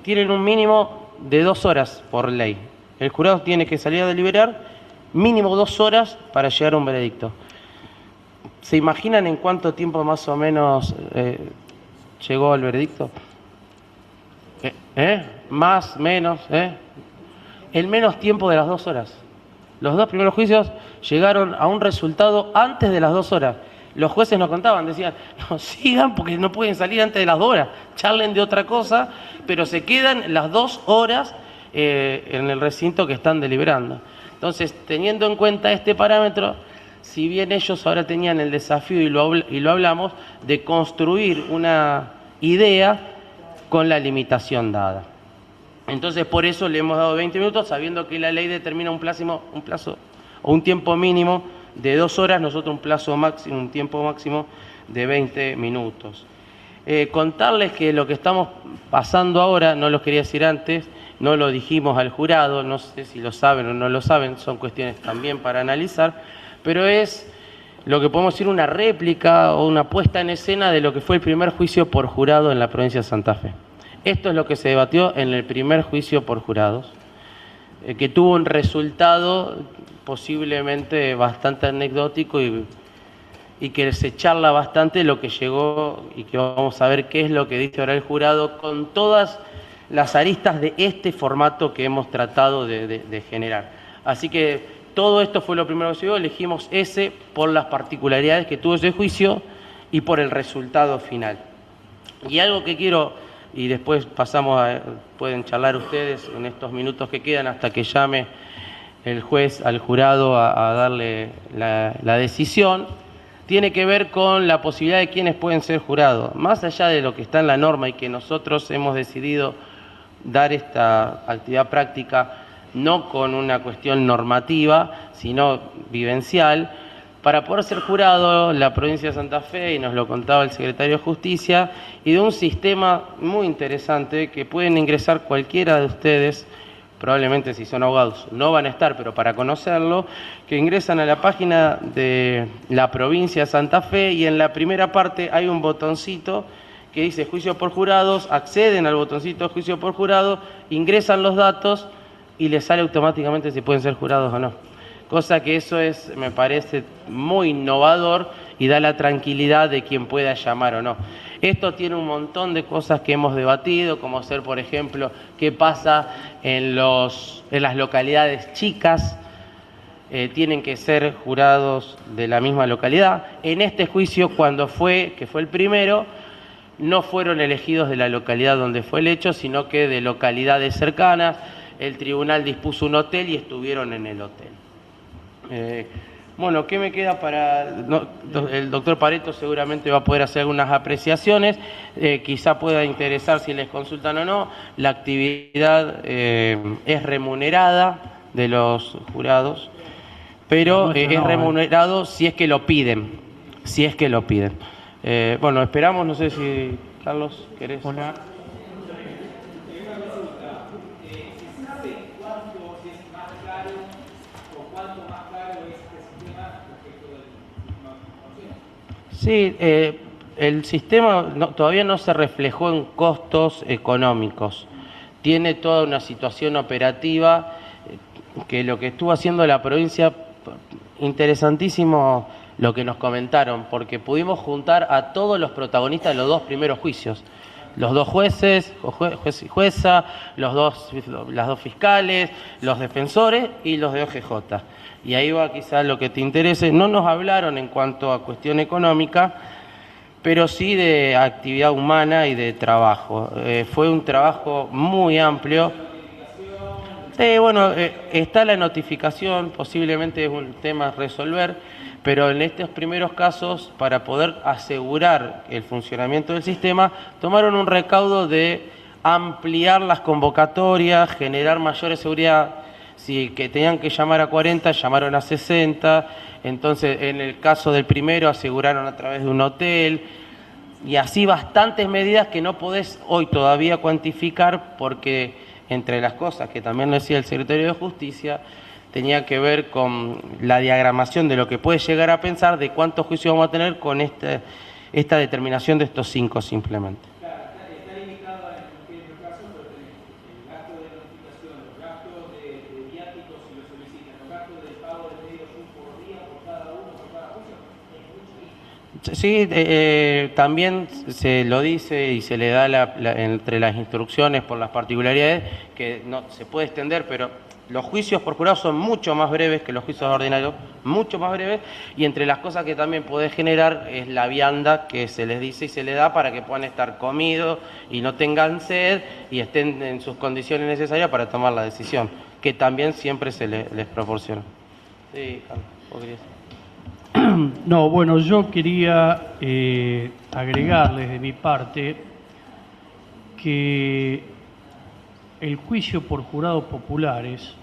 tienen un mínimo de 2 horas por ley. El jurado tiene que salir a deliberar mínimo 2 horas para llegar a un veredicto. ¿Se imaginan en cuánto tiempo más o menos llegó al veredicto? Más, menos, el menos tiempo de las 2 horas. Los 2 primeros juicios llegaron a un resultado antes de las 2 horas. Los jueces nos contaban, decían, no sigan porque no pueden salir antes de las 2 horas, charlen de otra cosa, pero se quedan las 2 horas en el recinto que están deliberando. Entonces, teniendo en cuenta este parámetro, si bien ellos ahora tenían el desafío, y lo hablamos, de construir una idea con la limitación dada. Entonces, por eso le hemos dado 20 minutos, sabiendo que la ley determina un plazo o un tiempo mínimo de 2 horas, nosotros un tiempo máximo de 20 minutos. Contarles que lo que estamos pasando ahora, no lo quería decir antes, no lo dijimos al jurado, no sé si lo saben o no lo saben, son cuestiones también para analizar, pero es lo que podemos decir una réplica o una puesta en escena de lo que fue el primer juicio por jurado en la provincia de Santa Fe. Esto es lo que se debatió en el primer juicio por jurados, que tuvo un resultado posiblemente bastante anecdótico y que se charla bastante lo que llegó y que vamos a ver qué es lo que dice ahora el jurado con todas las aristas de este formato que hemos tratado de generar. Así que todo esto fue lo primero que se dio, elegimos ese por las particularidades que tuvo ese juicio y por el resultado final. Y algo que quiero, y después pueden charlar ustedes en estos minutos que quedan hasta que llame el juez al jurado a darle la decisión, tiene que ver con la posibilidad de quiénes pueden ser jurados. Más allá de lo que está en la norma y que nosotros hemos decidido dar esta actividad práctica no con una cuestión normativa, sino vivencial, para poder ser jurado la provincia de Santa Fe, y nos lo contaba el secretario de Justicia, y de un sistema muy interesante que pueden ingresar cualquiera de ustedes, probablemente si son abogados no van a estar, pero para conocerlo, que ingresan a la página de la provincia de Santa Fe y en la primera parte hay un botoncito que dice juicio por jurados, acceden al botoncito de juicio por jurado, ingresan los datos y les sale automáticamente si pueden ser jurados o no. Cosa que eso me parece muy innovador y da la tranquilidad de quien pueda llamar o no. Esto tiene un montón de cosas que hemos debatido, como ser, por ejemplo, qué pasa en las localidades chicas, tienen que ser jurados de la misma localidad. En este juicio, que fue el primero, no fueron elegidos de la localidad donde fue el hecho, sino que de localidades cercanas. El tribunal dispuso un hotel y estuvieron en el hotel. Bueno, ¿qué me queda el doctor Pareto seguramente va a poder hacer algunas apreciaciones, quizá pueda interesar si les consultan o no. La actividad es remunerada de los jurados, pero es remunerado si es que lo piden, bueno, esperamos, no sé si Carlos, ¿querés? Hola. Sí, el sistema todavía no se reflejó en costos económicos. tiene toda una situación operativa que lo que estuvo haciendo la provincia, interesantísimo lo que nos comentaron, porque pudimos juntar a todos los protagonistas de los dos primeros juicios. Los dos jueces, juez y jueza, las dos fiscales, los defensores y los de OGJ. Y ahí va quizás lo que te interese. No nos hablaron en cuanto a cuestión económica, pero sí de actividad humana y de trabajo. Fue un trabajo muy amplio. Bueno, está la notificación, posiblemente es un tema a resolver, pero en estos primeros casos, para poder asegurar el funcionamiento del sistema, tomaron un recaudo de ampliar las convocatorias, generar mayor seguridad. Si que tenían que llamar a 40, llamaron a 60, entonces en el caso del primero aseguraron a través de un hotel, y así bastantes medidas que no podés hoy todavía cuantificar, porque entre las cosas que también decía el secretario de Justicia, tenía que ver con la diagramación de lo que puede llegar a pensar de cuántos juicios vamos a tener con esta determinación de estos 5 simplemente. Claro, está limitado en el caso, pero tenés el gasto de notificación, los gastos de viáticos si lo solicitan, los gastos del pago de medios por día, por cada uno, por cada juicio, es mucho. Sí, también se lo dice y se le da entre las instrucciones por las particularidades que no se puede extender, pero los juicios por jurado son mucho más breves que los juicios ordinarios, mucho más breves, y entre las cosas que también puede generar es la vianda que se les dice y se les da para que puedan estar comidos y no tengan sed y estén en sus condiciones necesarias para tomar la decisión, que también siempre se les proporciona. Sí, Carlos, podría ser. No, bueno, yo quería agregarles de mi parte que el juicio por jurados populares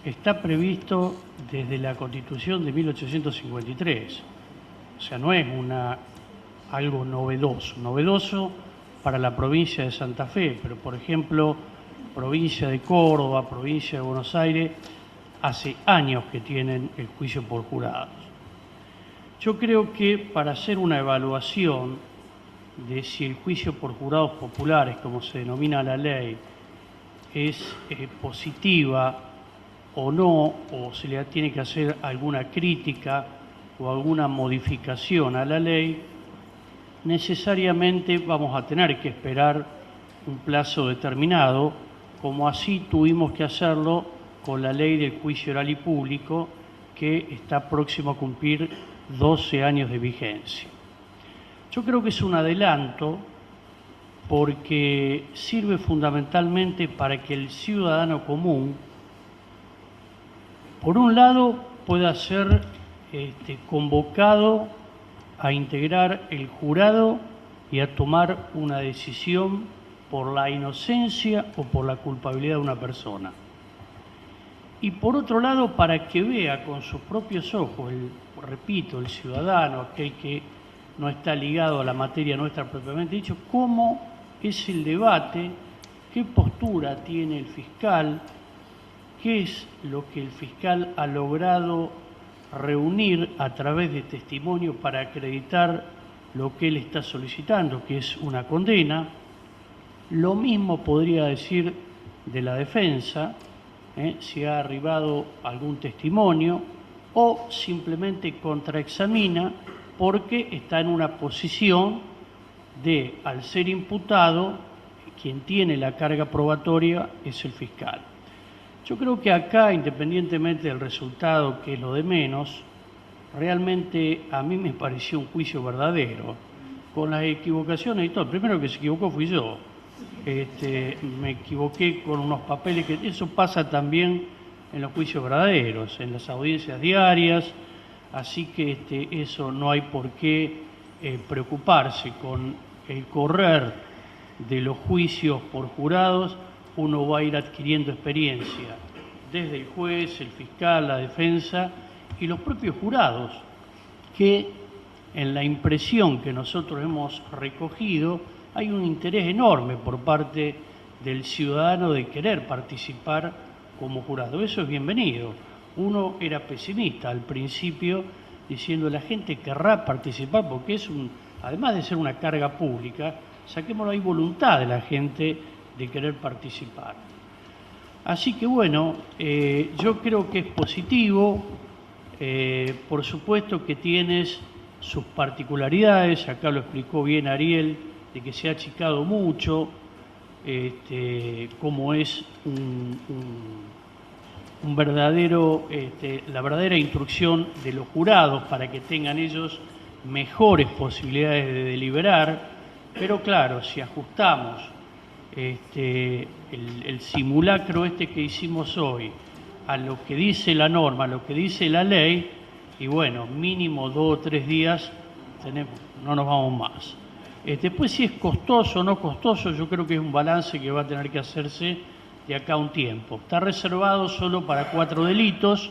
está previsto desde la Constitución de 1853. O sea, no es algo novedoso para la provincia de Santa Fe, pero por ejemplo, provincia de Córdoba, provincia de Buenos Aires, hace años que tienen el juicio por jurados. Yo creo que para hacer una evaluación de si el juicio por jurados populares, como se denomina la ley, es positiva o no, o se le tiene que hacer alguna crítica o alguna modificación a la ley, necesariamente vamos a tener que esperar un plazo determinado, como así tuvimos que hacerlo con la ley del juicio oral y público, que está próximo a cumplir 12 años de vigencia. Yo creo que es un adelanto porque sirve fundamentalmente para que el ciudadano común, por un lado, pueda ser convocado a integrar el jurado y a tomar una decisión por la inocencia o por la culpabilidad de una persona. Y por otro lado, para que vea con sus propios ojos, repito, el ciudadano, aquel que no está ligado a la materia nuestra propiamente dicho, cómo es el debate, qué postura tiene el fiscal, qué es lo que el fiscal ha logrado reunir a través de testimonio para acreditar lo que él está solicitando, que es una condena. Lo mismo podría decir de la defensa, si ha arribado algún testimonio, o simplemente contraexamina porque está en una posición de, al ser imputado, quien tiene la carga probatoria es el fiscal. Yo creo que acá, independientemente del resultado, que es lo de menos, realmente a mí me pareció un juicio verdadero, con las equivocaciones y todo. El primero que se equivocó fui yo. Me equivoqué con unos papeles, que eso pasa también en los juicios verdaderos, en las audiencias diarias, así que eso no hay por qué preocuparse. Con el correr de los juicios por jurados, uno va a ir adquiriendo experiencia, desde el juez, el fiscal, la defensa y los propios jurados, que en la impresión que nosotros hemos recogido hay un interés enorme por parte del ciudadano de querer participar como jurado. Eso es bienvenido. Uno era pesimista al principio, diciendo la gente querrá participar porque es además de ser una carga pública, saquémoslo, hay voluntad de la gente de querer participar. Así que bueno, yo creo que es positivo, por supuesto que tienes sus particularidades, acá lo explicó bien Ariel, de que se ha achicado mucho, cómo es un verdadero, la verdadera instrucción de los jurados para que tengan ellos mejores posibilidades de deliberar, pero claro, si ajustamos el simulacro que hicimos hoy a lo que dice la norma, a lo que dice la ley, y bueno, mínimo 2 o 3 días no nos vamos más. Después, si es costoso o no costoso, yo creo que es un balance que va a tener que hacerse de acá a un tiempo. Está reservado solo para 4 delitos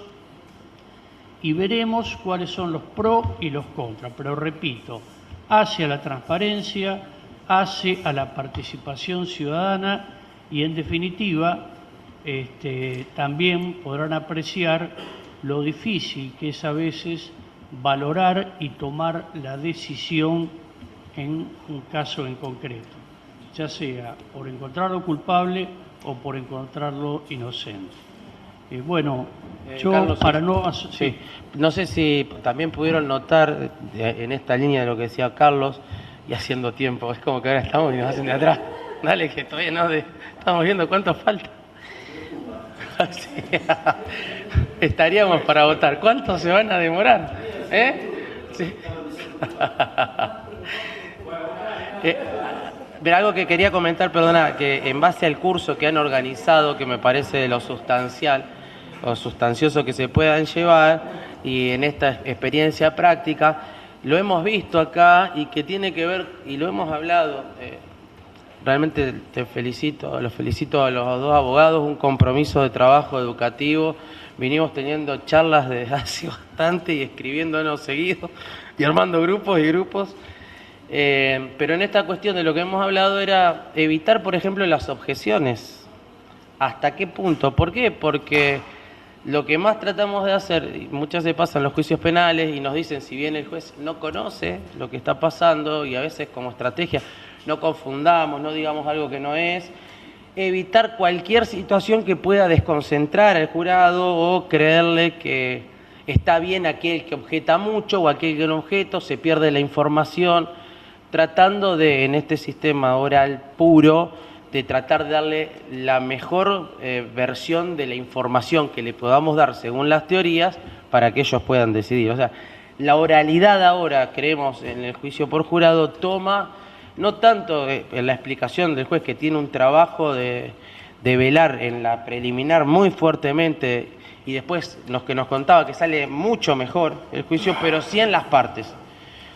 y veremos cuáles son los pros y los contras. Pero repito, hacia la transparencia, hace a la participación ciudadana y, en definitiva, también podrán apreciar lo difícil que es a veces valorar y tomar la decisión en un caso en concreto, ya sea por encontrarlo culpable o por encontrarlo inocente. Bueno, yo Carlos, para sí. no... Sí. No sé si también pudieron notar en esta línea de lo que decía Carlos, y haciendo tiempo, es como que ahora estamos y nos hacen de atrás. Dale, que todavía no, estamos viendo cuánto falta. Sí. Estaríamos para votar. ¿Cuánto se van a demorar? Sí. Pero algo que quería comentar, perdona, que en base al curso que han organizado, que me parece de lo sustancial o sustancioso que se puedan llevar, y en esta experiencia práctica, lo hemos visto acá y que tiene que ver, y lo hemos hablado, realmente los felicito a los 2 abogados, un compromiso de trabajo educativo, vinimos teniendo charlas desde hace bastante y escribiéndonos seguido y armando grupos y grupos. Pero en esta cuestión de lo que hemos hablado era evitar, por ejemplo, las objeciones. ¿Hasta qué punto? ¿Por qué? Porque lo que más tratamos de hacer, y muchas veces pasan los juicios penales y nos dicen, si bien el juez no conoce lo que está pasando, y a veces como estrategia no confundamos, no digamos algo que no es, evitar cualquier situación que pueda desconcentrar al jurado o creerle que está bien aquel que objeta mucho o aquel que no objeta, se pierde la información, tratando de, en este sistema oral puro, de tratar de darle la mejor versión de la información que le podamos dar según las teorías para que ellos puedan decidir. O sea, la oralidad ahora, creemos en el juicio por jurado, toma no tanto en la explicación del juez, que tiene un trabajo de velar en la preliminar muy fuertemente, y después los que nos contaba que sale mucho mejor el juicio, pero sí en las partes.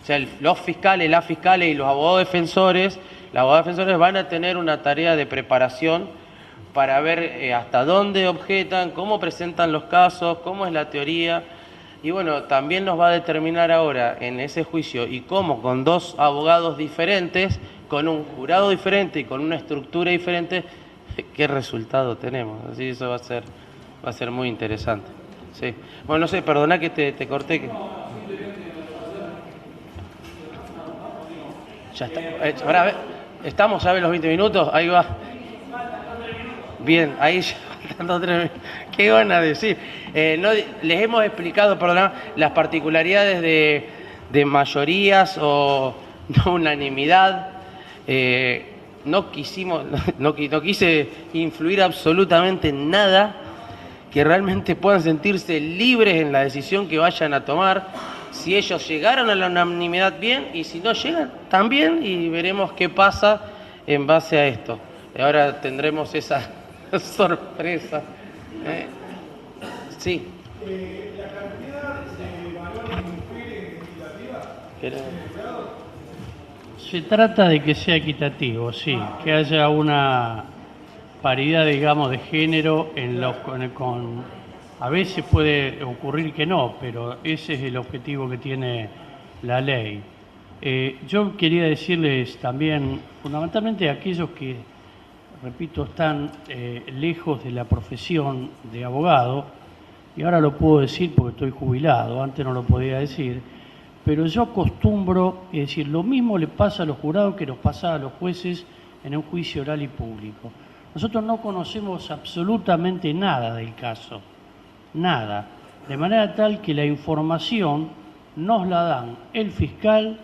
O sea, los fiscales, las fiscales y los abogados defensores van a tener una tarea de preparación para ver hasta dónde objetan, cómo presentan los casos, cómo es la teoría. Y bueno, también nos va a determinar ahora en ese juicio y cómo con 2 abogados diferentes, con un jurado diferente y con una estructura diferente, qué resultado tenemos. Así eso va a ser muy interesante. Sí. Bueno, no sé, perdona que te corté. Ya está. Ahora, a ver, estamos, ¿sabes los 20 minutos? Ahí va. Bien, ahí ya faltando 3 minutos. ¿Qué van a decir? No, les hemos explicado, perdón, las particularidades de mayorías o no unanimidad. No quise influir absolutamente en nada, que realmente puedan sentirse libres en la decisión que vayan a tomar. Si ellos llegaron a la unanimidad, bien, y si no llegan, también, y veremos qué pasa en base a esto. Ahora tendremos esa sorpresa. Sí. ¿La cantidad de varones y mujeres equitativa? Se trata de que sea equitativo, sí, que haya una paridad, digamos, de género a veces puede ocurrir que no, pero ese es el objetivo que tiene la ley. Yo quería decirles también, fundamentalmente a aquellos que, repito, están lejos de la profesión de abogado, y ahora lo puedo decir porque estoy jubilado, antes no lo podía decir, pero yo acostumbro, es decir, lo mismo le pasa a los jurados que nos pasa a los jueces en un juicio oral y público. Nosotros no conocemos absolutamente nada del caso, nada, de manera tal que la información nos la dan el fiscal,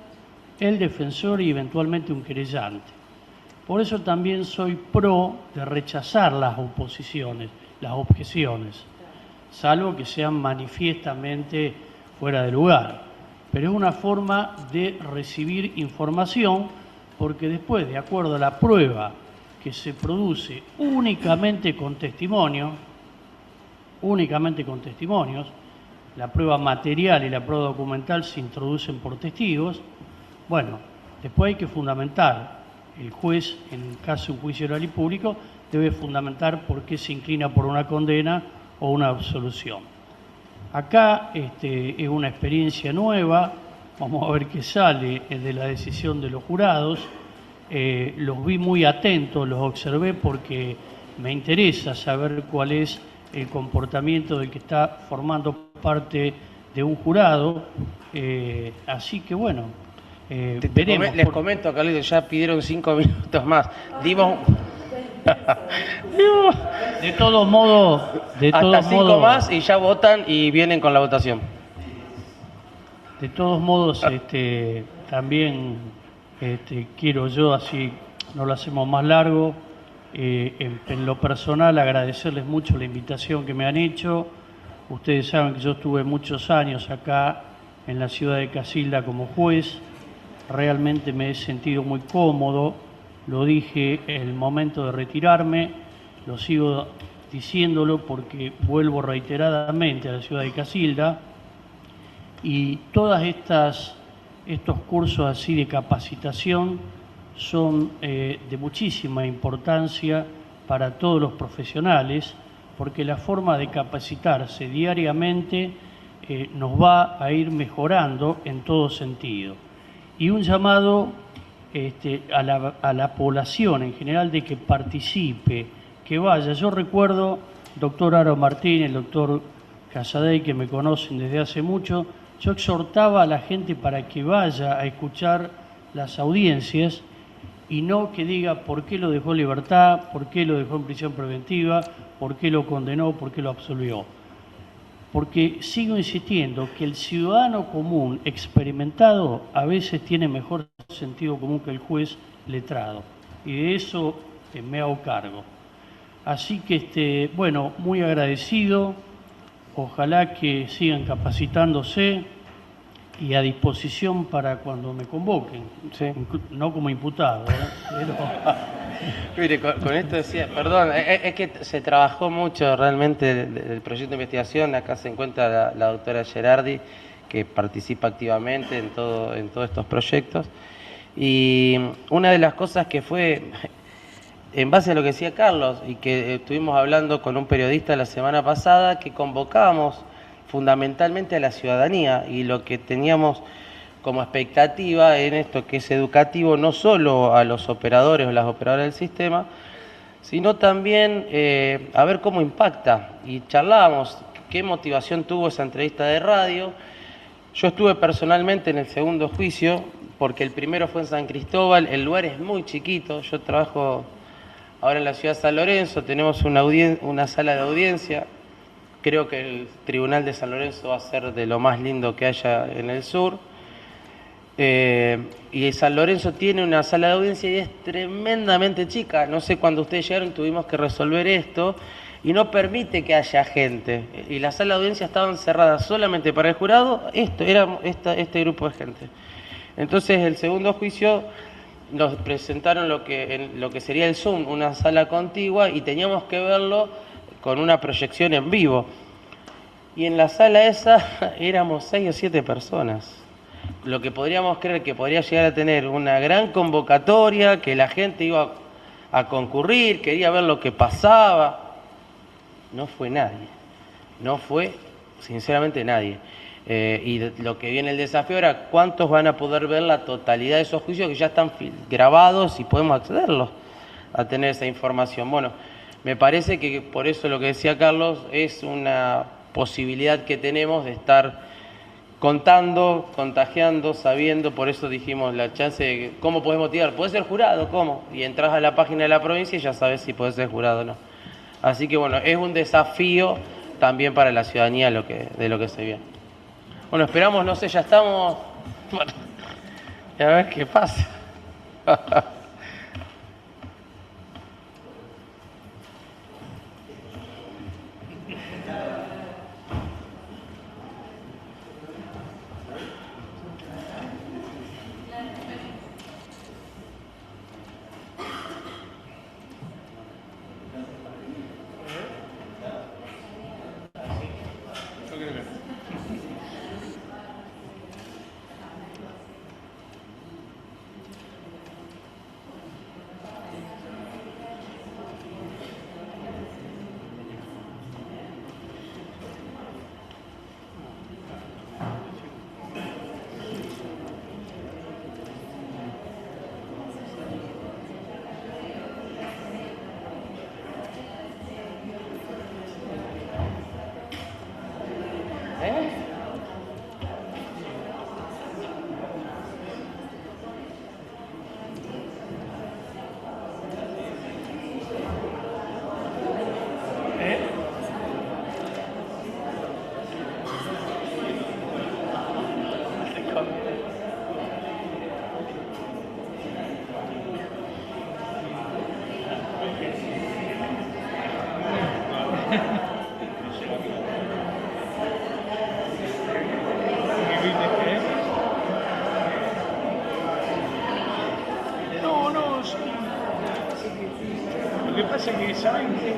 el defensor y eventualmente un querellante. Por eso también soy pro de rechazar las oposiciones, las objeciones, salvo que sean manifiestamente fuera de lugar. Pero es una forma de recibir información, porque después, de acuerdo a la prueba que se produce únicamente con testimonios, la prueba material y la prueba documental se introducen por testigos, bueno, después hay que fundamentar. El juez, en el caso de un juicio oral y público, debe fundamentar por qué se inclina por una condena o una absolución. Acá es una experiencia nueva, vamos a ver qué sale de la decisión de los jurados. Los vi muy atentos, los observé porque me interesa saber cuál es el comportamiento del que está formando parte de un jurado, así que bueno, veremos. Les comento, Carlitos, ya pidieron 5 minutos más. Dimos... De todos modos, hasta 5 más y ya votan y vienen con la votación. De todos modos, también quiero yo, así no lo hacemos más largo, en lo personal agradecerles mucho la invitación que me han hecho. Ustedes saben que yo estuve muchos años acá en la ciudad de Casilda como juez. Realmente me he sentido muy cómodo, lo dije en el momento de retirarme, lo sigo diciéndolo porque vuelvo reiteradamente a la ciudad de Casilda, y todas estos cursos así de capacitación son de muchísima importancia para todos los profesionales, porque la forma de capacitarse diariamente nos va a ir mejorando en todo sentido. Y un llamado a la población en general de que participe, que vaya. Yo recuerdo, doctor Aro Martín, el doctor Casadei, que me conocen desde hace mucho, yo exhortaba a la gente para que vaya a escuchar las audiencias y no que diga por qué lo dejó en libertad, por qué lo dejó en prisión preventiva, por qué lo condenó, por qué lo absolvió. Porque sigo insistiendo que el ciudadano común experimentado a veces tiene mejor sentido común que el juez letrado. Y de eso me hago cargo. Así que, bueno, muy agradecido. Ojalá que sigan capacitándose y a disposición para cuando me convoquen. Sí. No como imputado, pero... Mire, con esto decía, perdón, es que se trabajó mucho realmente el proyecto de investigación. Acá se encuentra la doctora Gerardi, que participa activamente en todos estos proyectos. Y una de las cosas que fue, en base a lo que decía Carlos, y que estuvimos hablando con un periodista la semana pasada, que convocábamos fundamentalmente a la ciudadanía, y lo que teníamos como expectativa en esto que es educativo, no solo a los operadores o las operadoras del sistema, sino también a ver cómo impacta. Y charlábamos qué motivación tuvo esa entrevista de radio. Yo estuve personalmente en el segundo juicio, porque el primero fue en San Cristóbal, el lugar es muy chiquito. Yo trabajo ahora en la ciudad de San Lorenzo, tenemos una sala de audiencia. Creo que el Tribunal de San Lorenzo va a ser de lo más lindo que haya en el sur. Y San Lorenzo tiene una sala de audiencia y es tremendamente chica. No sé, cuando ustedes llegaron tuvimos que resolver esto y no permite que haya gente. Y la sala de audiencia estaba cerrada solamente para el jurado, este grupo de gente. Entonces, el segundo juicio nos presentaron lo que sería el Zoom, una sala contigua, y teníamos que verlo con una proyección en vivo. Y en la sala esa éramos 6 o 7 personas. Lo que podríamos creer que podría llegar a tener una gran convocatoria, que la gente iba a concurrir, quería ver lo que pasaba. No fue nadie. No fue, sinceramente, nadie. Y lo que viene el desafío era cuántos van a poder ver la totalidad de esos juicios que ya están grabados y podemos accederlos a tener esa información. Bueno, me parece que por eso lo que decía Carlos es una posibilidad que tenemos de estar contando, contagiando, sabiendo, por eso dijimos la chance de cómo podés motivar. ¿Podés ser jurado? ¿Cómo? Y entras a la página de la provincia y ya sabes si podés ser jurado o no. Así que bueno, es un desafío también para la ciudadanía de lo que se viene. Bueno, esperamos, no sé, ya estamos... Bueno, y a ver qué pasa. No, sí. Lo que pasa es que, ¿saben qué?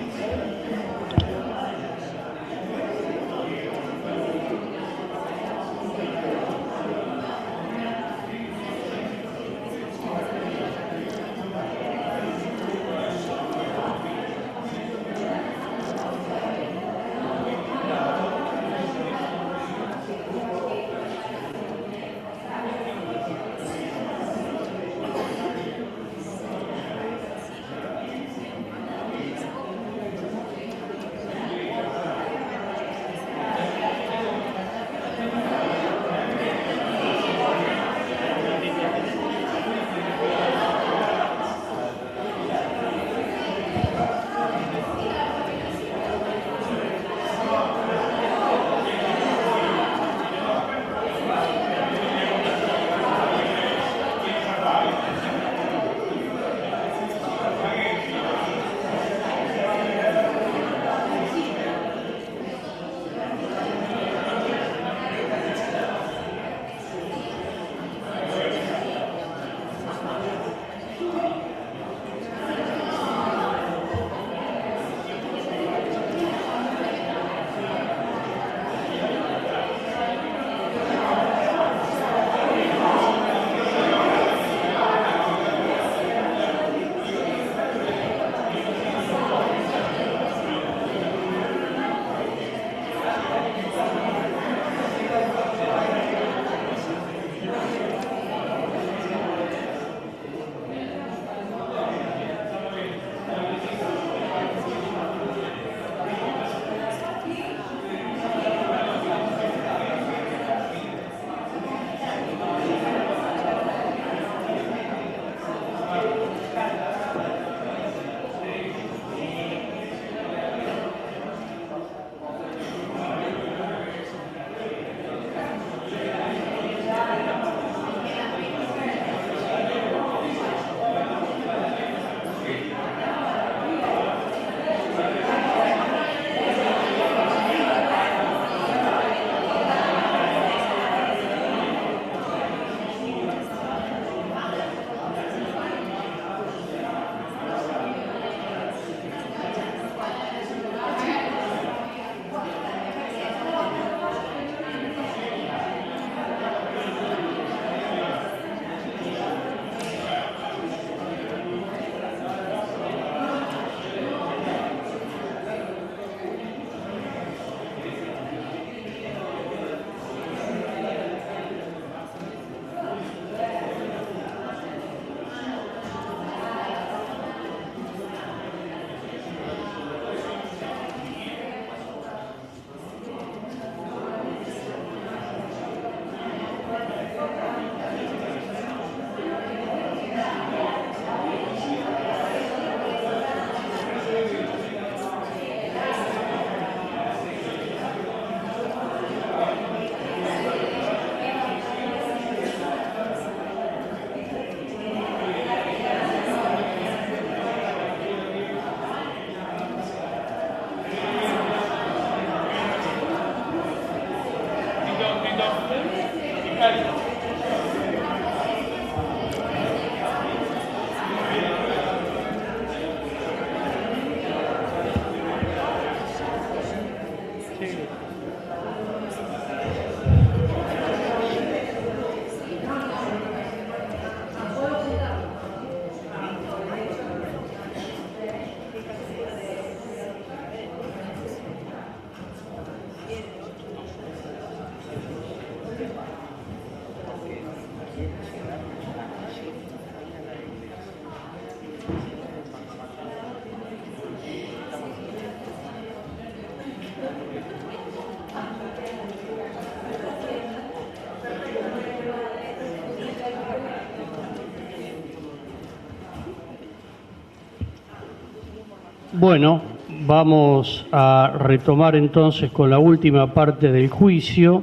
Bueno, vamos a retomar entonces con la última parte del juicio,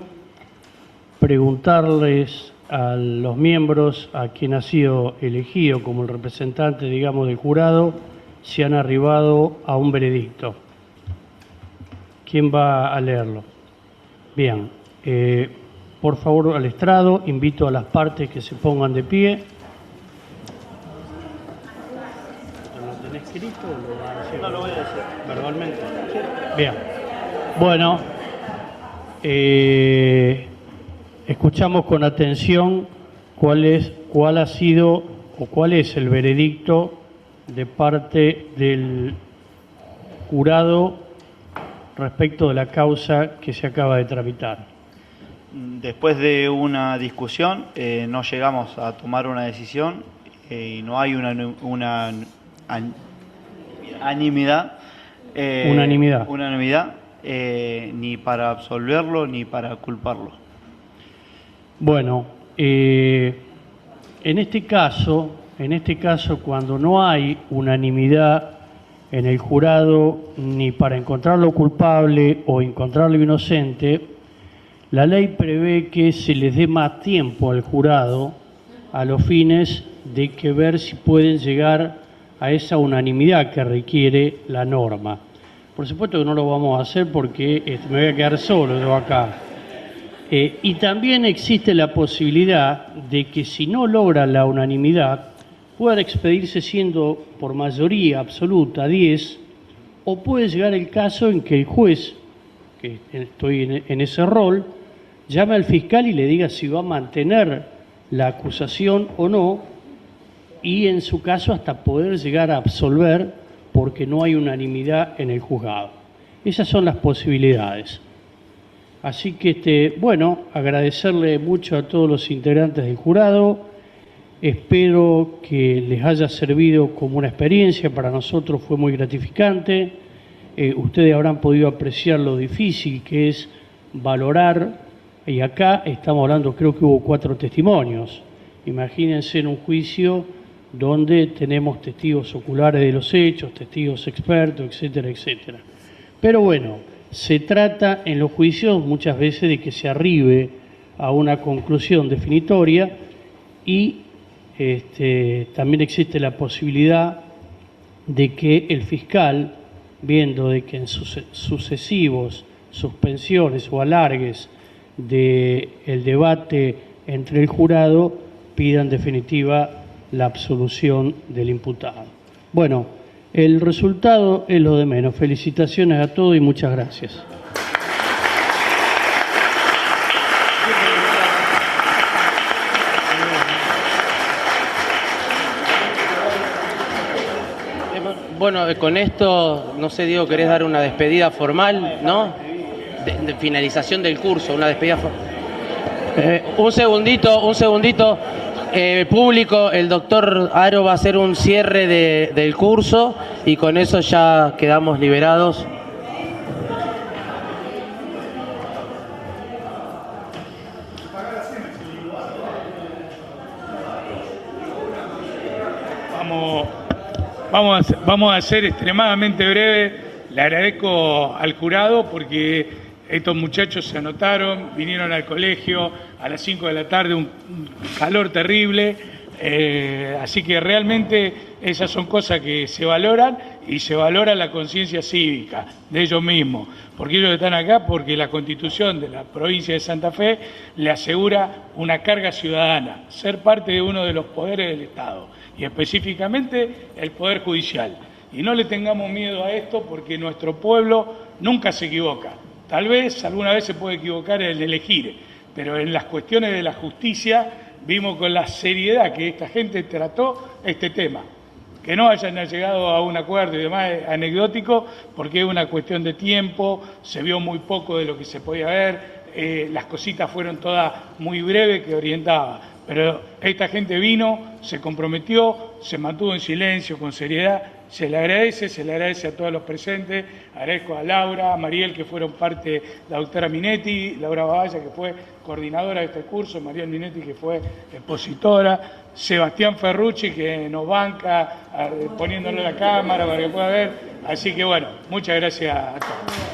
preguntarles a los miembros a quien ha sido elegido como el representante, digamos, del jurado, si han arribado a un veredicto. ¿Quién va a leerlo? Bien, por favor al estrado, invito a las partes que se pongan de pie. ¿Lo tenés escrito o lo vas a decir? No, lo voy a decir. ¿Verbalmente? Bien. Bueno, escuchamos con atención cuál ha sido o cuál es el veredicto de parte del jurado respecto de la causa que se acaba de tramitar. Después de una discusión, no llegamos a tomar una decisión y no hay unanimidad. Unanimidad, ni para absolverlo ni para culparlo. Bueno, en este caso, cuando no hay unanimidad en el jurado ni para encontrarlo culpable o encontrarlo inocente, la ley prevé que se les dé más tiempo al jurado a los fines de que ver si pueden llegar a esa unanimidad que requiere la norma. Por supuesto que no lo vamos a hacer porque me voy a quedar solo yo acá. Y también existe la posibilidad de que si no logra la unanimidad, pueda expedirse siendo por mayoría absoluta 10, o puede llegar el caso en que el juez, que estoy en ese rol, llame al fiscal y le diga si va a mantener la acusación o no, y en su caso hasta poder llegar a absolver porque no hay unanimidad en el juzgado. Esas son las posibilidades. Así que, bueno, agradecerle mucho a todos los integrantes del jurado. Espero que les haya servido como una experiencia. Para nosotros fue muy gratificante. Ustedes habrán podido apreciar lo difícil que es valorar. Y acá estamos hablando, creo que hubo 4 testimonios. Imagínense en un juicio donde tenemos testigos oculares de los hechos, testigos expertos, etcétera, etcétera. Pero bueno, se trata en los juicios muchas veces de que se arribe a una conclusión definitoria y también existe la posibilidad de que el fiscal, viendo de que en sucesivos suspensiones o alargues del debate entre el jurado, pida en definitiva la absolución del imputado. Bueno, el resultado es lo de menos. Felicitaciones a todos y muchas gracias. Bueno, con esto, no sé, Diego, ¿querés dar una despedida formal, no? De finalización del curso, una despedida formal. Un segundito. Público, el doctor Aro va a hacer un cierre del curso y con eso ya quedamos liberados. Vamos a ser extremadamente breve. Le agradezco al jurado porque estos muchachos se anotaron, vinieron al colegio a las 5 de la tarde, un calor terrible, así que realmente esas son cosas que se valoran y se valora la conciencia cívica de ellos mismos, porque ellos están acá porque la Constitución de la provincia de Santa Fe le asegura una carga ciudadana, ser parte de uno de los poderes del Estado, y específicamente el Poder Judicial. Y no le tengamos miedo a esto porque nuestro pueblo nunca se equivoca. Tal vez alguna vez se puede equivocar en elegir, pero en las cuestiones de la justicia vimos con la seriedad que esta gente trató este tema. Que no hayan llegado a un acuerdo y demás es anecdótico porque es una cuestión de tiempo, se vio muy poco de lo que se podía ver, las cositas fueron todas muy breves que orientaba. Pero esta gente vino, se comprometió, se mantuvo en silencio, con seriedad. Se le agradece a todos los presentes, agradezco a Laura, a Mariel, que fueron parte, la doctora Minetti, Laura Baballa, que fue coordinadora de este curso, Mariel Minetti, que fue expositora, Sebastián Ferrucci, que nos banca poniéndole la cámara para que pueda ver. Así que bueno, muchas gracias a todos.